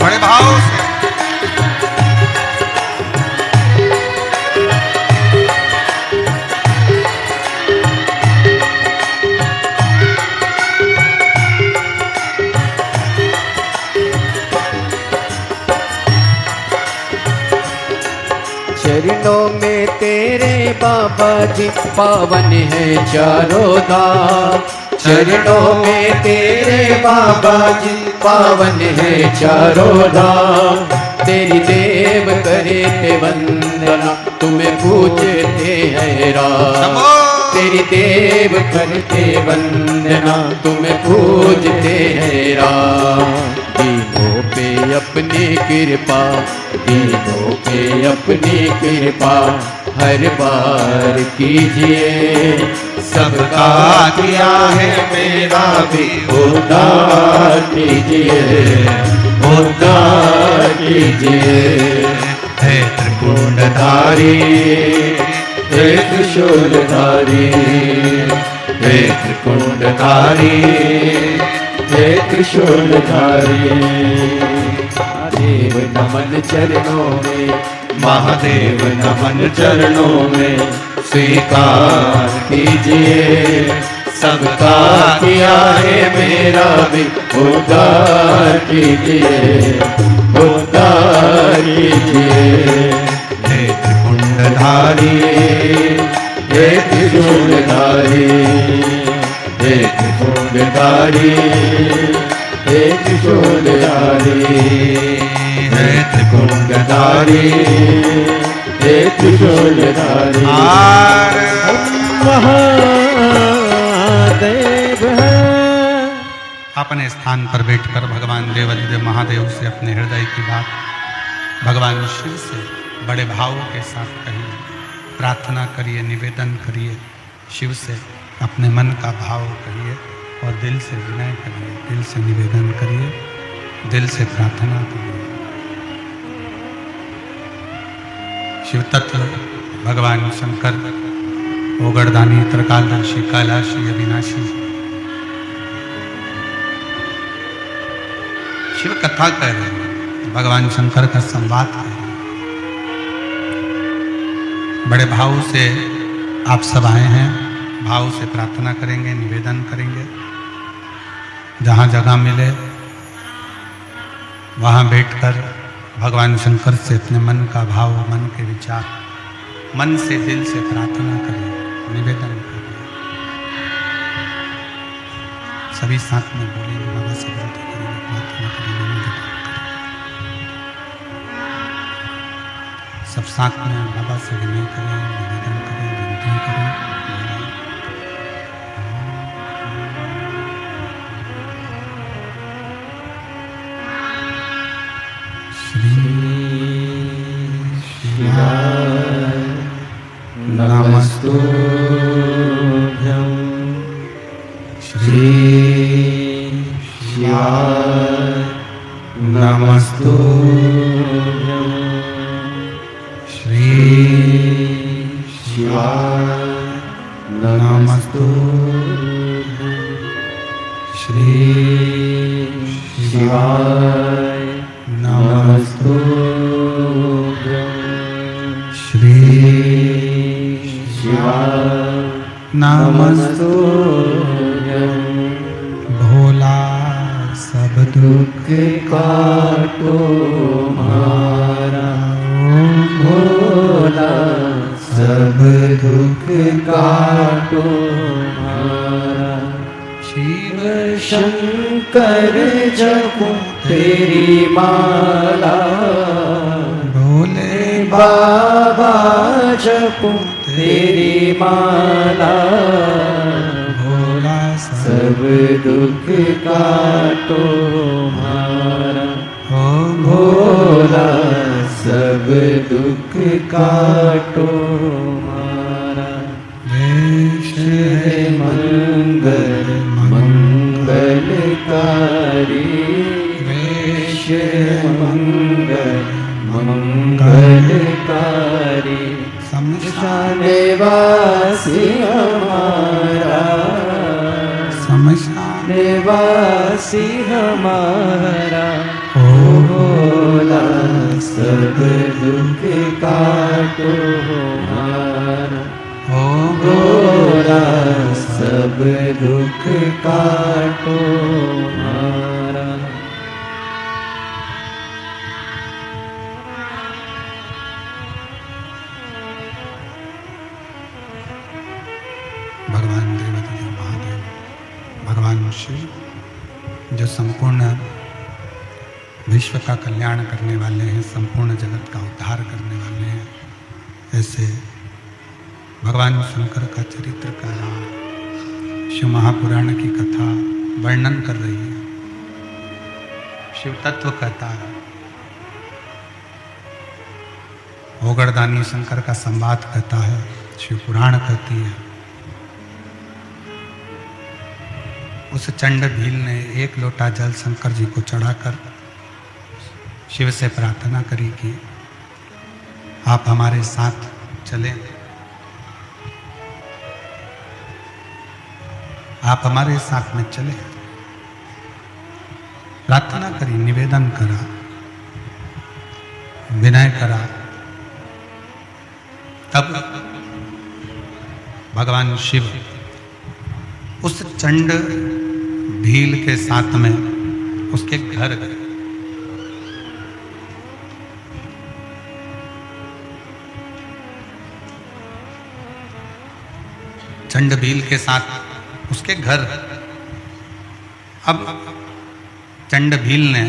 बड़े भाव से चरणों में तेरे बाबा जी पावन है चारों धाम। चरणों में तेरे बाबा जी पावन है चारों धाम। तेरी देव करे ते वंदना, तुम्हें पूजते हैं राम। तेरी देव करते वंदना, तुम्हें पूजते हैं राम। दीनों पे अपनी कृपा, दीनों पे अपनी कृपा हर बार कीजिए। सबका किया है मेरा भी उद्धार कीजिए, उद्धार कीजिए। हे त्रिपुंडधारी, हे त्रिशूलधारी, हे त्रिपुंडधारी, हे त्रिशूलधारी। महादेव नमन चरणों में, महादेव नमन चरणों में। स्वीकार कीजिए, सबका किया है मेरा भी उद्धार कीजिए, उद्धार कीजिए। हे त्रिपुंडधारी, हे त्रिशूलधारी, हे त्रिशूलधारी, हे त्रिशूलधारी, हे त्रिकुंडधारी, हे त्रिशूलधारी। महादेव है। अपने स्थान पर बैठकर भगवान देवाधिदेव महादेव से अपने हृदय की बात भगवान शिव से बड़े भाव के साथ कहिए, प्रार्थना करिए, निवेदन करिए, शिव से अपने मन का भाव कहिए और दिल से विनय करिए, दिल से निवेदन करिए, दिल से प्रार्थना करिए। शिव तत्व भगवान शंकर ओगरदानी, त्रिकालदर्शी, कैलाशी, अविनाशी शिव कथा कह रहे हैं, भगवान शंकर का संवाद है। बड़े भाव से आप सब आए हैं, भाव से प्रार्थना करेंगे, निवेदन करेंगे। जहाँ जगह मिले वहाँ बैठकर भगवान शंकर से अपने मन का भाव, मन के विचार, मन से दिल से प्रार्थना करें, निवेदन करें। सभी साथ में बोलेंगे, बाबा से विनती करेंगे, प्रार्थना करेंगे, निवेदन करेंगे। सब साथ में बाबा से विनय करें, निवेदन करें, विनती करें। श्री शिवाय नमस्तुभ्यं, श्री शिवाय नमस्तुभ्यं, श्री शिवाय नमस्तुभ्यं, श्री शिवाय नमस्तुभ्यं, श्री शिवाय नमस्तुभ्यं। भोला सब दुख काटो मारा, भोला सब दुख काटो मारा। शिव शंकर जपो तेरी माला, भोले बाबा जपो तेरी माला। भोला सब दुख काटो मारा, ओ भोला सब दुख काटो मारा। वेश मंगल मंगलकारी, वेश मंगल मंगलकारी। शमशान वासी हमारा, शमशान वासी हमारा। ओ भोला सब दुख काटो हमारा, ओ भोला सब दुख काटो हमारा। भगवान देवाधिदेव महादेव, भगवान शिव जो संपूर्ण विश्व का कल्याण करने वाले हैं, संपूर्ण जगत का उद्धार करने वाले हैं, ऐसे भगवान शंकर का चरित्र का शिव महापुराण की कथा वर्णन कर रही है। शिव तत्व कहता है, ओगरदानी शंकर का संवाद कहता है, शिव पुराण कहती है। उस चंड भील ने एक लोटा जल शंकर जी को चढ़ाकर शिव से प्रार्थना करी कि आप हमारे साथ चलें, आप हमारे साथ में चले। प्रार्थना करी, निवेदन करा, विनय करा। तब भगवान शिव उस चंड भील के साथ में उसके घर गए। चंड भील के साथ उसके घर। अब चंडभील ने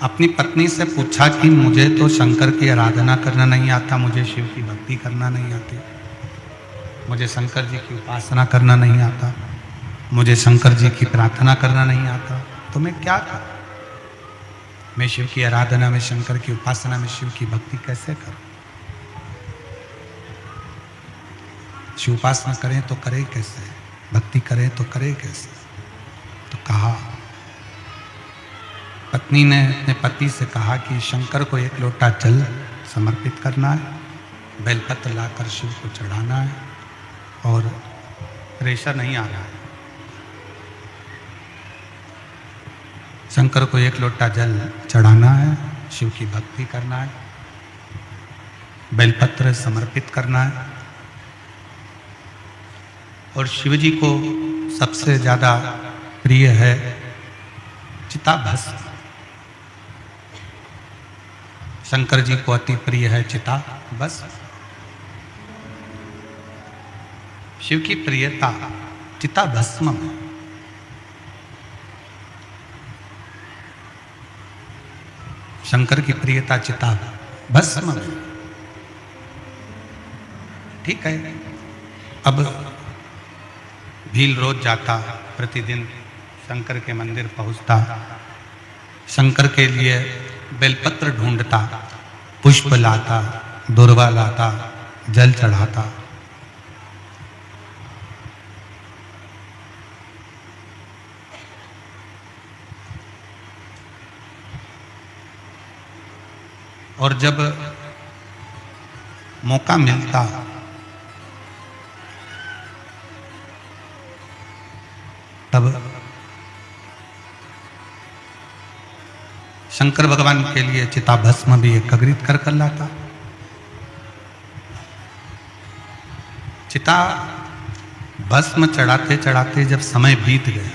अपनी पत्नी से पूछा कि मुझे तो शंकर की आराधना करना नहीं आता, मुझे शिव की भक्ति करना नहीं आती, मुझे शंकर जी की उपासना करना नहीं आता, मुझे शंकर जी की प्रार्थना करना नहीं आता, तो मैं क्या करूं? मैं शिव की आराधना में, शंकर की उपासना में, शिव की भक्ति कैसे करूं? शिव उपासना करें तो करें कैसे, भक्ति करें तो करें कैसे? तो कहा, पत्नी ने अपने पति से कहा कि शंकर को एक लोटा जल समर्पित करना है, बेलपत्र लाकर शिव को चढ़ाना है, और प्रेशर नहीं आ रहा है, शंकर को एक लोटा जल चढ़ाना है, शिव की भक्ति करना है, बेलपत्र समर्पित करना है, और शिव जी को सबसे ज्यादा प्रिय है चिताभस्म। शंकर जी को अति प्रिय है चिताभस्म। शिव की प्रियता चिताभस्म में। शंकर की प्रियता चिताभस्म में। ठीक है। अब भील रोज जाता, प्रतिदिन शंकर के मंदिर पहुंचता, शंकर के लिए बेलपत्र ढूंढता, पुष्प लाता, दुर्वा लाता, जल चढ़ाता। और जब मौका मिलता तब शंकर भगवान के लिए चिताभस्म भी एकत्रित कर लाता। चिता भस्म चढ़ाते चढ़ाते जब समय बीत गया,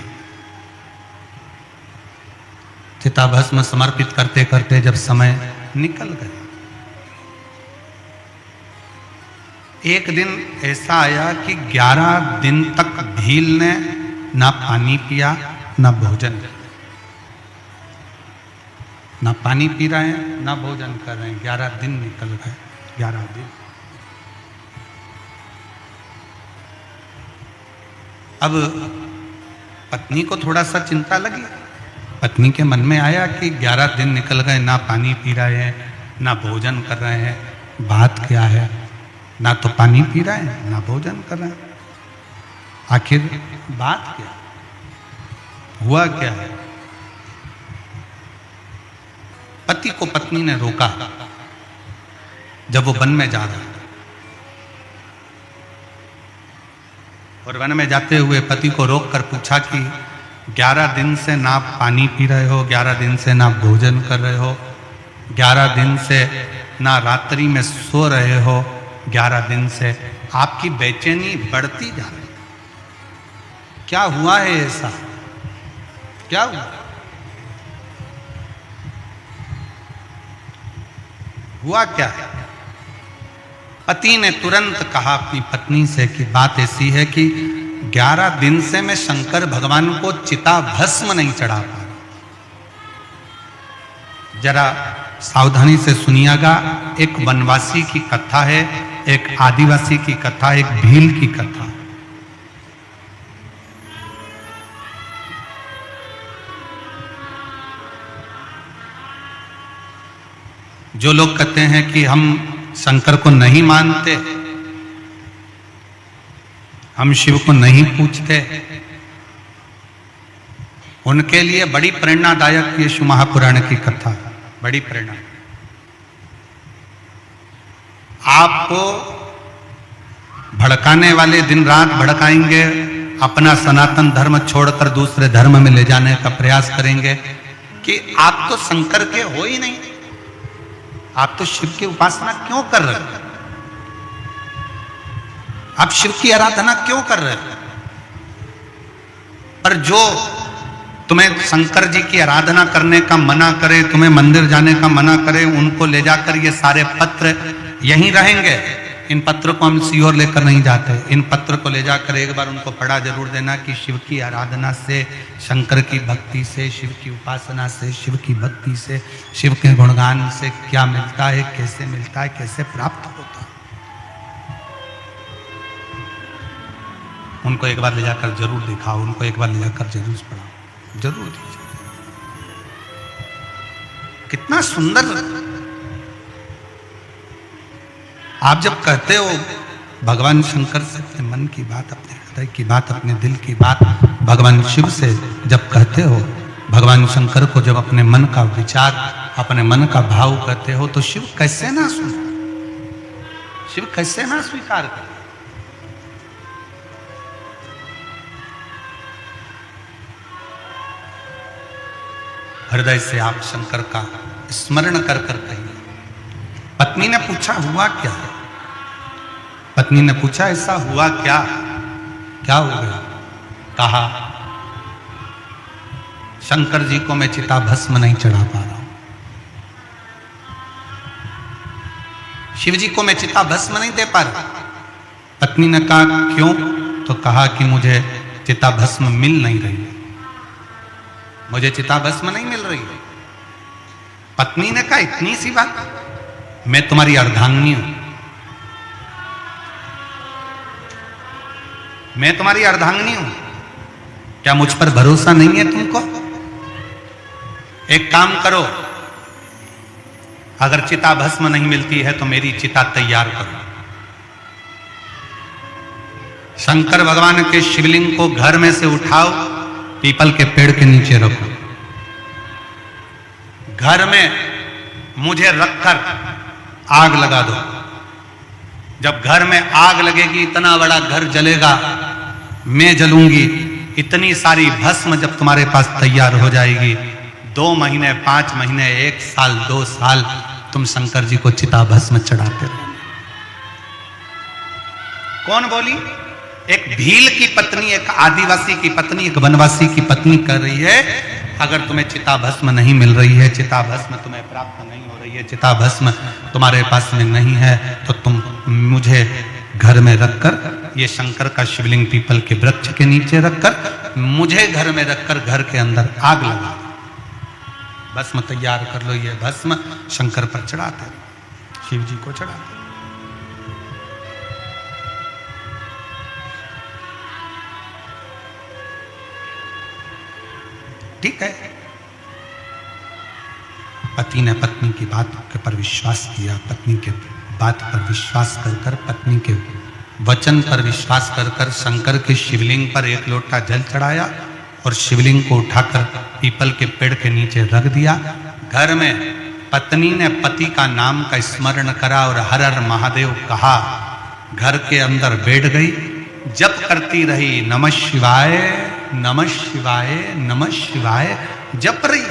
चिताभस्म समर्पित करते करते जब समय निकल गया, एक दिन ऐसा आया कि 11 दिन तक भील ने ना पानी पिया ना भोजन, ना पानी पी रहे हैं ना भोजन कर रहे हैं। 11 दिन निकल गए, 11 दिन। अब पत्नी को थोड़ा सा चिंता लगी। पत्नी के मन में आया कि 11 दिन निकल गए, ना पानी पी रहे हैं ना भोजन कर रहे हैं, बात क्या है? ना तो पानी पी रहे हैं ना भोजन कर रहे हैं, आखिर बात क्या, हुआ क्या है? पति को पत्नी ने रोका जब वो वन में जा रहा था, और वन में जाते हुए पति को रोककर पूछा कि 11 दिन से ना पानी पी रहे हो, 11 दिन से ना भोजन कर रहे हो, 11 दिन से ना रात्रि में सो रहे हो, 11 दिन से आपकी बेचैनी बढ़ती जा रही, क्या हुआ है ऐसा? क्या हुआ? हुआ क्या है? पति ने तुरंत कहा अपनी पत्नी से कि बात ऐसी है कि 11 दिन से मैं शंकर भगवान को चिताभस्म नहीं चढ़ा पा रहा। जरा सावधानी से सुनिएगा, एक वनवासी की कथा है, एक आदिवासी की कथा, एक भील की कथा। जो लोग कहते हैं कि हम शंकर को नहीं मानते, हम शिव को नहीं पूजते, उनके लिए बड़ी प्रेरणादायक ये शिव महापुराण की कथा, बड़ी प्रेरणा। आपको भड़काने वाले दिन रात भड़काएंगे, अपना सनातन धर्म छोड़कर दूसरे धर्म में ले जाने का प्रयास करेंगे कि आप तो शंकर के हो ही नहीं, आप तो शिव की उपासना क्यों कर रहे हो, आप शिव की आराधना क्यों कर रहे हो? पर जो तुम्हें शंकर जी की आराधना करने का मना करे, तुम्हें मंदिर जाने का मना करे, उनको ले जाकर ये सारे पत्र यहीं रहेंगे, इन पत्र को हम सीओर लेकर नहीं जाते। इन पत्र को ले जाकर एक बार उनको पढ़ा जरूर देना कि शिव की आराधना से, शंकर की भक्ति से, शिव की उपासना से, शिव की भक्ति से, शिव के गुणगान से क्या मिलता है, कैसे मिलता है, कैसे प्राप्त होता है। उनको एक बार ले जाकर जरूर दिखाओ, उनको एक बार ले जाकर जरूर पढ़ाओ, जरूर दीजिए। कितना सुंदर। आप जब कहते हो भगवान शंकर से अपने मन की बात, अपने हृदय की बात, अपने दिल की बात भगवान शिव से जब कहते हो, भगवान शंकर को जब अपने मन का विचार, अपने मन का भाव कहते हो, तो शिव कैसे ना सुने, शिव कैसे ना स्वीकार करे। हृदय से आप शंकर का स्मरण कर कर कहिए। पत्नी ने पूछा हुआ क्या? पत्नी ने पूछा ऐसा हुआ क्या? क्या हो गया? कहा शंकर जी को मैं चिता भस्म नहीं चढ़ा पा रहा हूं। शिव जी को मैं चिता भस्म नहीं दे पा रहा। पत्नी ने कहा क्यों? तो कहा कि मुझे चिता भस्म मिल नहीं रही है, मुझे चिता भस्म नहीं मिल रही है। पत्नी ने कहा इतनी सी बात? मैं तुम्हारी अर्धांगिनी हूं, मैं तुम्हारी अर्धांगिनी हूं, क्या मुझ पर भरोसा नहीं है तुमको? एक काम करो, अगर चिता भस्म नहीं मिलती है तो मेरी चिता तैयार करो। शंकर भगवान के शिवलिंग को घर में से उठाओ, पीपल के पेड़ के नीचे रखो, घर में मुझे रखकर आग लगा दो। जब घर में आग लगेगी, इतना बड़ा घर जलेगा, मैं जलूंगी, इतनी सारी भस्म जब तुम्हारे पास तैयार हो जाएगी, 2 महीने, 5 महीने, 1 साल, 2 साल तुम शंकर जी को चिता भस्म चढ़ाते रहो। कौन बोली? एक भील की पत्नी, एक आदिवासी की पत्नी, एक वनवासी की पत्नी कर रही है, अगर तुम्हें चिता भस्म नहीं मिल रही है, चिता भस्म तुम्हें प्राप्त नहीं हो रही है, चिता भस्म तुम्हारे पास में नहीं है, तो तुम मुझे घर में रखकर, ये शंकर का शिवलिंग पीपल के वृक्ष के नीचे रखकर, मुझे घर में रखकर घर के अंदर आग लगा दो, भस्म तैयार कर लो। ये भस्म शंकर पर चढ़ाते, शिव जी को चढ़ाते। ठीक है। पति ने पत्नी की बात के पर विश्वास किया, पत्नी के बात पर विश्वास कर कर, पत्नी के वचन पर विश्वास कर कर शंकर के शिवलिंग पर 1 लोटा जल चढ़ाया और शिवलिंग को उठाकर पीपल के पेड़ के नीचे रख दिया। घर में पत्नी ने पति का नाम का स्मरण करा और हर हर महादेव कहा, घर के अंदर बैठ गई, जप करती रही, नमः शिवाय, नमः शिवाय, नमः शिवाय जप रही,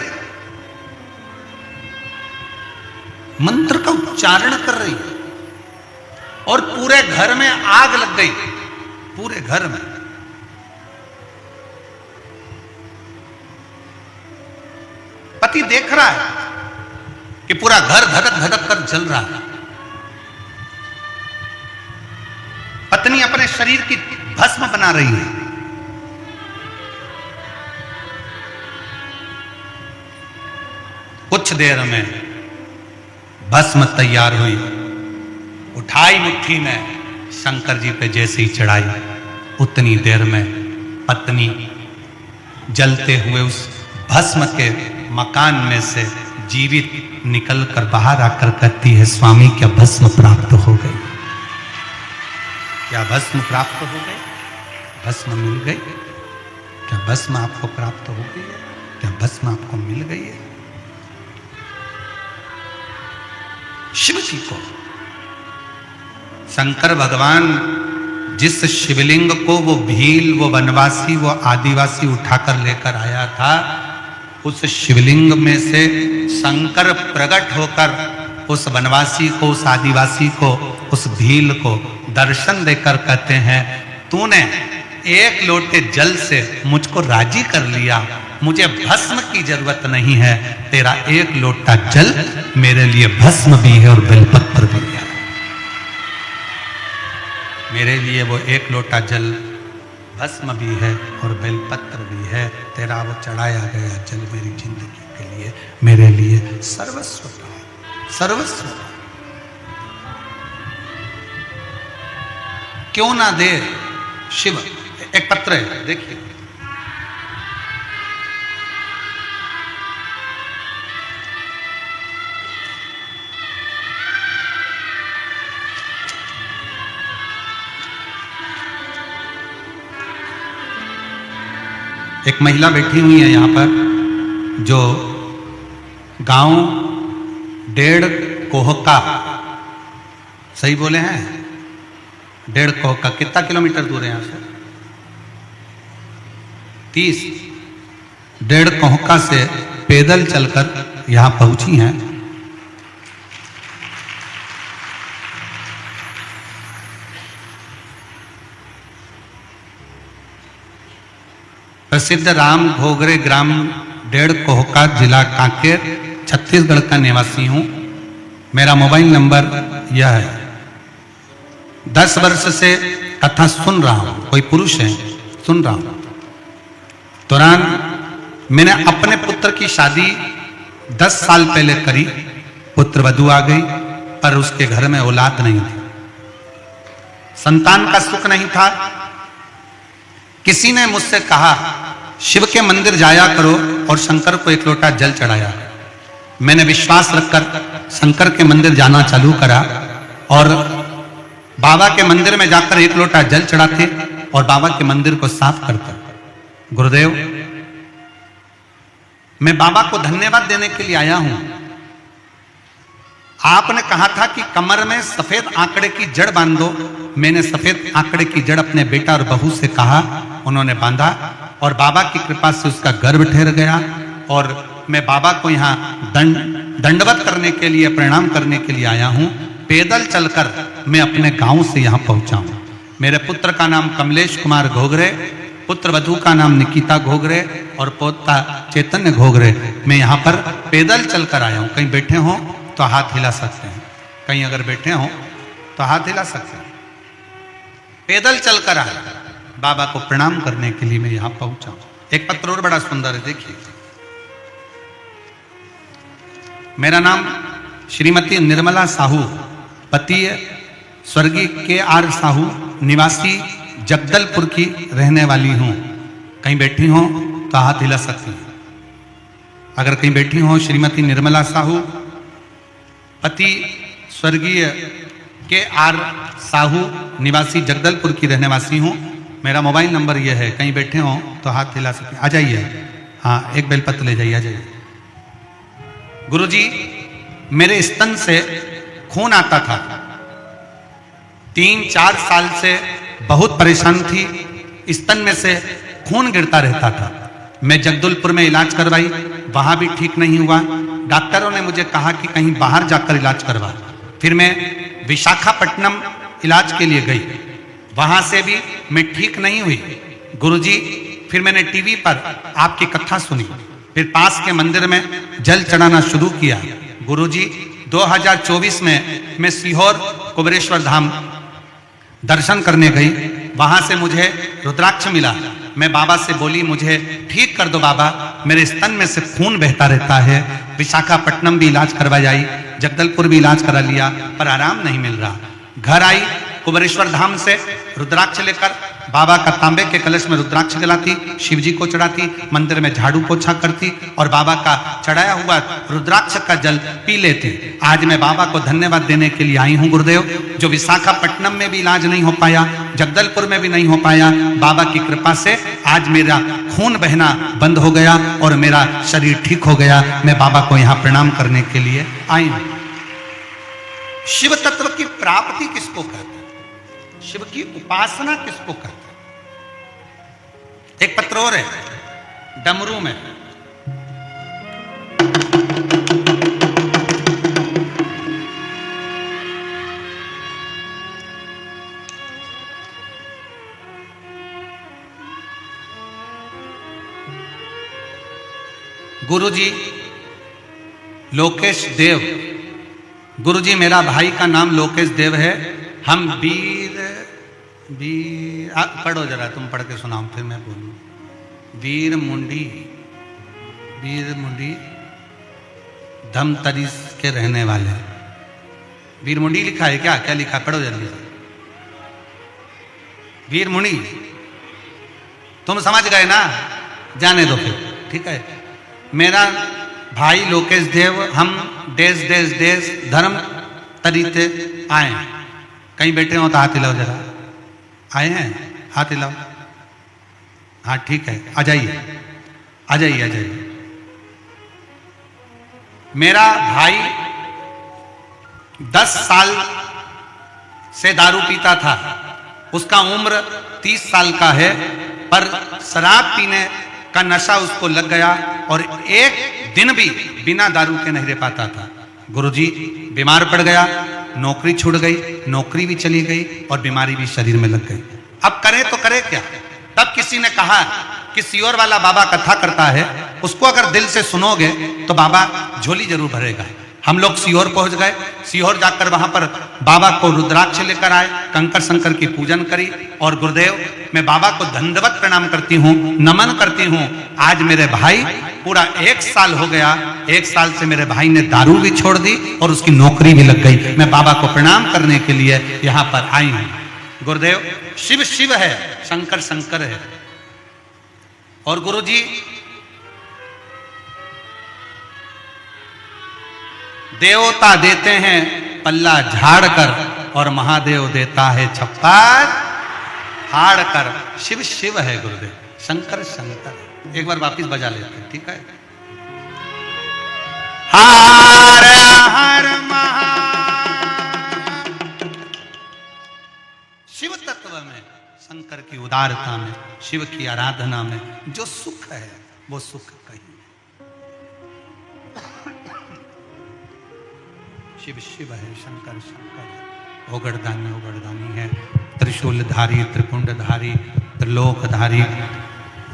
मंत्र का उच्चारण कर रही और पूरे घर में आग लग गई, पूरे घर में। पति देख रहा है कि पूरा घर धधक धधक कर जल रहा है। पत्नी अपने शरीर की भस्म बना रही है। कुछ देर में भस्म तैयार हुई, उठाई मुट्ठी में, शंकर जी पे जैसे ही चढ़ाई, उतनी देर में पत्नी जलते हुए उस भस्म के मकान में से जीवित निकलकर बाहर आकर कहती है, स्वामी क्या भस्म प्राप्त हो गई? क्या भस्म प्राप्त हो गई? भस्म मिल गई? क्या भस्म आपको प्राप्त हो गई है? क्या भस्म आपको मिल गई है? शिव जी को शंकर भगवान जिस शिवलिंग को वो भील, वो वनवासी, वो आदिवासी उठाकर लेकर आया था, उस शिवलिंग में से शंकर प्रकट होकर उस वनवासी को, उस आदिवासी को, उस भील को दर्शन देकर कहते हैं, तूने 1 लोटे जल से मुझको राजी कर लिया, मुझे भस्म की जरूरत नहीं है, तेरा 1 लोटा जल मेरे लिए भस्म भी है और बेलपत्र भी है। मेरे लिए वो एक लोटा जल भस्म भी है और बेलपत्र भी है। तेरा वो चढ़ाया गया जल मेरी जिंदगी के लिए, मेरे लिए सर्वस्व है, सर्वस्व। क्यों ना दे शिव। एक पत्र है, देखिए। एक महिला बैठी हुई है यहाँ पर, जो गांव 1.5 कोहका, सही बोले हैं? 1.5 कोहका कितना किलोमीटर दूर है यहाँ से? 30। 1.5 कोहका से पैदल चलकर यहाँ पहुंची हैं। प्रसिद्ध राम घोगरे ग्राम 1.5 कोहका, जिला कांकेर, छत्तीसगढ़ का निवासी हूं। मेरा मोबाइल नंबर यह है। 10 वर्ष से कथा सुन रहा हूं, कोई पुरुष है, सुन रहा हूं। तुरंत मैंने अपने पुत्र की शादी 10 साल पहले करी। पुत्र वधू आ गई, पर उसके घर में औलाद नहीं थी, संतान का सुख नहीं था। किसी ने मुझसे कहा शिव के मंदिर जाया करो और शंकर को 1 लोटा जल चढ़ाया। मैंने विश्वास रखकर शंकर के मंदिर जाना चालू करा और बाबा के मंदिर में जाकर 1 लोटा जल चढ़ाते और बाबा के मंदिर को साफ करते। गुरुदेव, मैं बाबा को धन्यवाद देने के लिए आया हूं। आपने कहा था कि कमर में सफेद आंकड़े की जड़ बांध दो। मैंने सफेद आंकड़े की जड़ अपने बेटा और बहू से कहा, उन्होंने बांधा और बाबा की कृपा से उसका गर्भ ठहर गया। और मैं बाबा को यहाँ दंडवत करने के लिए, प्रणाम करने के लिए आया हूँ। पैदल चलकर मैं अपने गांव से यहाँ पहुंचा हूँ। मेरे पुत्र का नाम कमलेश कुमार घोगरे, पुत्र वधू का नाम निकिता घोगरे और पोता चैतन्य घोगरे। मैं यहाँ पर पैदल चलकर आया हूँ। कहीं बैठे हों तो हाथ हिला सकते हैं, कहीं अगर बैठे हों तो हाथ हिला सकते हैं। पैदल चलकर आया, बाबा को प्रणाम करने के लिए मैं यहां पहुंचा। एक पत्र और बड़ा सुंदर है, देखिए। मेरा नाम श्रीमती निर्मला साहू, पति स्वर्गीय KR साहू, निवासी जगदलपुर की रहने वाली हूं। कहीं बैठी हो तो हाथ हिला सकती हैं। अगर कहीं बैठी हो, श्रीमती निर्मला साहू, पति स्वर्गीय KR साहू, निवासी जगदलपुर की रहने वासी हूं। मेरा मोबाइल नंबर यह है। कहीं बैठे हो तो हाथ हिला सकते हैं। आ जाइए, हाँ, एक बेलपत्र ले जाइए, आ जाइए। गुरुजी, मेरे स्तन से खून आता था। 3-4 साल से बहुत परेशान थी। स्तन में से खून गिरता रहता था। मैं जगदलपुर में इलाज करवाई, वहां भी ठीक नहीं हुआ। डॉक्टरों ने मुझे कहा कि कहीं बाहर जाकर इलाज करवा। फिर मैं विशाखापट्टनम इलाज के लिए गई, वहां से भी मैं ठीक नहीं हुई। गुरुजी, फिर मैंने टीवी पर आपकी कथा सुनी, फिर पास के मंदिर में जल चढ़ाना शुरू किया। गुरुजी, 2024 में मैं सीहोर कुबेरेश्वर धाम दर्शन करने गई। वहां से मुझे रुद्राक्ष मिला। मैं बाबा से बोली, मुझे ठीक कर दो बाबा, मेरे स्तन में से खून बहता रहता है। विशाखापट्टनम भी इलाज करवा जाई, जगदलपुर भी इलाज करा लिया, पर आराम नहीं मिल रहा। घर आई, कुबेरेश्वर धाम से रुद्राक्ष लेकर बाबा का तांबे के कलश में रुद्राक्ष जलाती, शिव जी को चढ़ाती, मंदिर में झाड़ू पोछा करती और बाबा का चढ़ाया हुआ रुद्राक्ष का जल पी लेती। आज मैं बाबा को धन्यवाद देने के लिए आई हूँ गुरुदेव, जो विशाखापट्टनम में भी इलाज नहीं हो पाया, जगदलपुर में भी नहीं हो पाया। बाबा की कृपा से आज मेरा खून बहना बंद हो गया और मेरा शरीर ठीक हो गया। मैं बाबा को यहाँ प्रणाम करने के लिए आई हूँ। शिव तत्व की प्राप्ति किसको कहते हैं? शिव की उपासना किसको कहते हैं? एक पत्र और है, डमरू में। गुरुजी लोकेश देव, गुरुजी मेरा भाई का नाम लोकेश देव है। हम वीर पढ़ो जरा, तुम पढ़ के सुनाओ फिर मैं बोलूँ। वीर मुंडी धमतरी के रहने वाले। वीर मुंडी लिखा है क्या? क्या लिखा? पढ़ो जल्दी से। वीर मुंडी, तुम समझ गए ना? जाने दो फिर, ठीक है। मेरा भाई लोकेश देव, हम देश देश देश धर्म तरीते आए। कहीं बैठे हो तो हाथ हिलाओ जरा। आए हैं? हाथ हिलाओ। हाँ ठीक है, आ जाइए आ जाइए आ जाइए। मेरा भाई 10 साल से दारू पीता था। उसका उम्र 30 साल का है, पर शराब पीने का नशा उसको लग गया और एक दिन भी बिना दारू के नहीं रह पाता था। गुरुजी बीमार पड़ गया, नौकरी छूट गई, नौकरी भी चली गई और बीमारी भी शरीर में लग गई। अब करे तो करे क्या? तब किसी ने कहा कि सीहोर वाला बाबा कथा करता है, उसको अगर दिल से सुनोगे तो बाबा झोली जरूर भरेगा। हम लोग सीहोर पहुंच गए। सीहोर जाकर वहां पर बाबा को रुद्राक्ष लेकर आए, कंकर शंकर की पूजन करी और गुरुदेव मैं बाबा को दंडवत प्रणाम करती हूँ, नमन करती हूँ। आज मेरे भाई पूरा 1 साल हो गया, 1 साल से मेरे भाई ने दारू भी छोड़ दी और उसकी नौकरी भी लग गई। मैं बाबा को प्रणाम करने के लिए यहाँ पर आई हूँ। गुरुदेव शिव शिव है, शंकर शंकर है। और गुरुजी देवता देते हैं पल्ला झाड़ कर और महादेव देता है छप्पर फाड़ कर। शिव शिव है गुरुदेव, शंकर शंकर। एक बार वापिस बजा लेते हैं, ठीक है। हर हर महा। शिव तत्व में, शंकर की उदारता में, शिव की आराधना में जो सुख है वो सुख कहीं। शिव शिव है, शंकर शंकर है, ओगड़दानी है, त्रिशूलधारी, त्रिपुंडधारी, त्रिलोकधारी।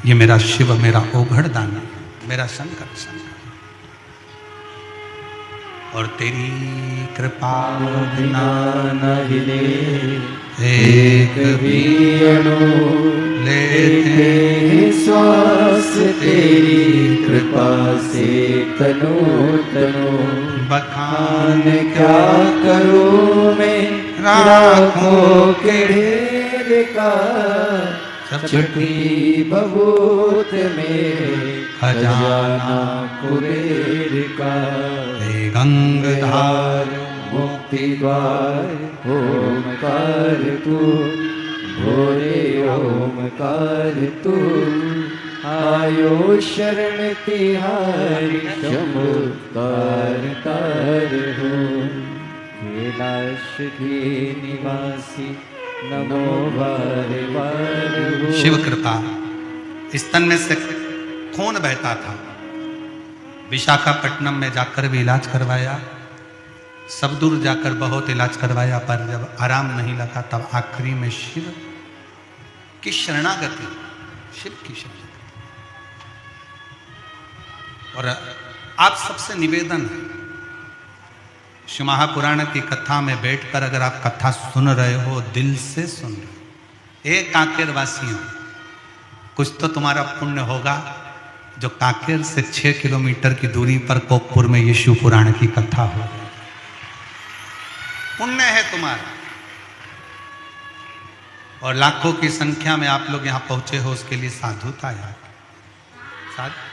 ये मेरा शिव, मेरा ओगड़दानी, मेरा शंकर शंकर। और तेरी कृपा बिना नहीं ले एक भी अणु लेते हैं श्वास, तेरी कृपा से तनो तनो। बखान क्या करूं मैं राखों के ढेर का, छठी बहुत मेरे खजाना कुबेर का। गंगधार मुक्ति द्वार ओमकार तू, भोरे ओमकार तू। आयो शरण तिहारी चमत्कार तार हो। कैलाश के निवासी नमो बार बार हो। शिव कृपा। स्तन में से खून बहता था, विशाखापट्टनम में जाकर भी इलाज करवाया, सब दूर जाकर बहुत इलाज करवाया, पर जब आराम नहीं लगा तब आखिरी में शिव की शरणागति, शिव की शरणागति। और आप सबसे निवेदन है, शिव महापुराण की कथा में बैठकर अगर आप कथा सुन रहे हो, दिल से सुन रहे हो, एक कांकेर वासियों, कुछ तो तुम्हारा पुण्य होगा जो कांकेर से 6 किलोमीटर की दूरी पर कोकपुर में यीशु पुराण की कथा हो रही है। पुण्य है तुम्हारा। और लाखों की संख्या में आप लोग यहां पहुंचे हो, उसके लिए साधुता यार, साधु।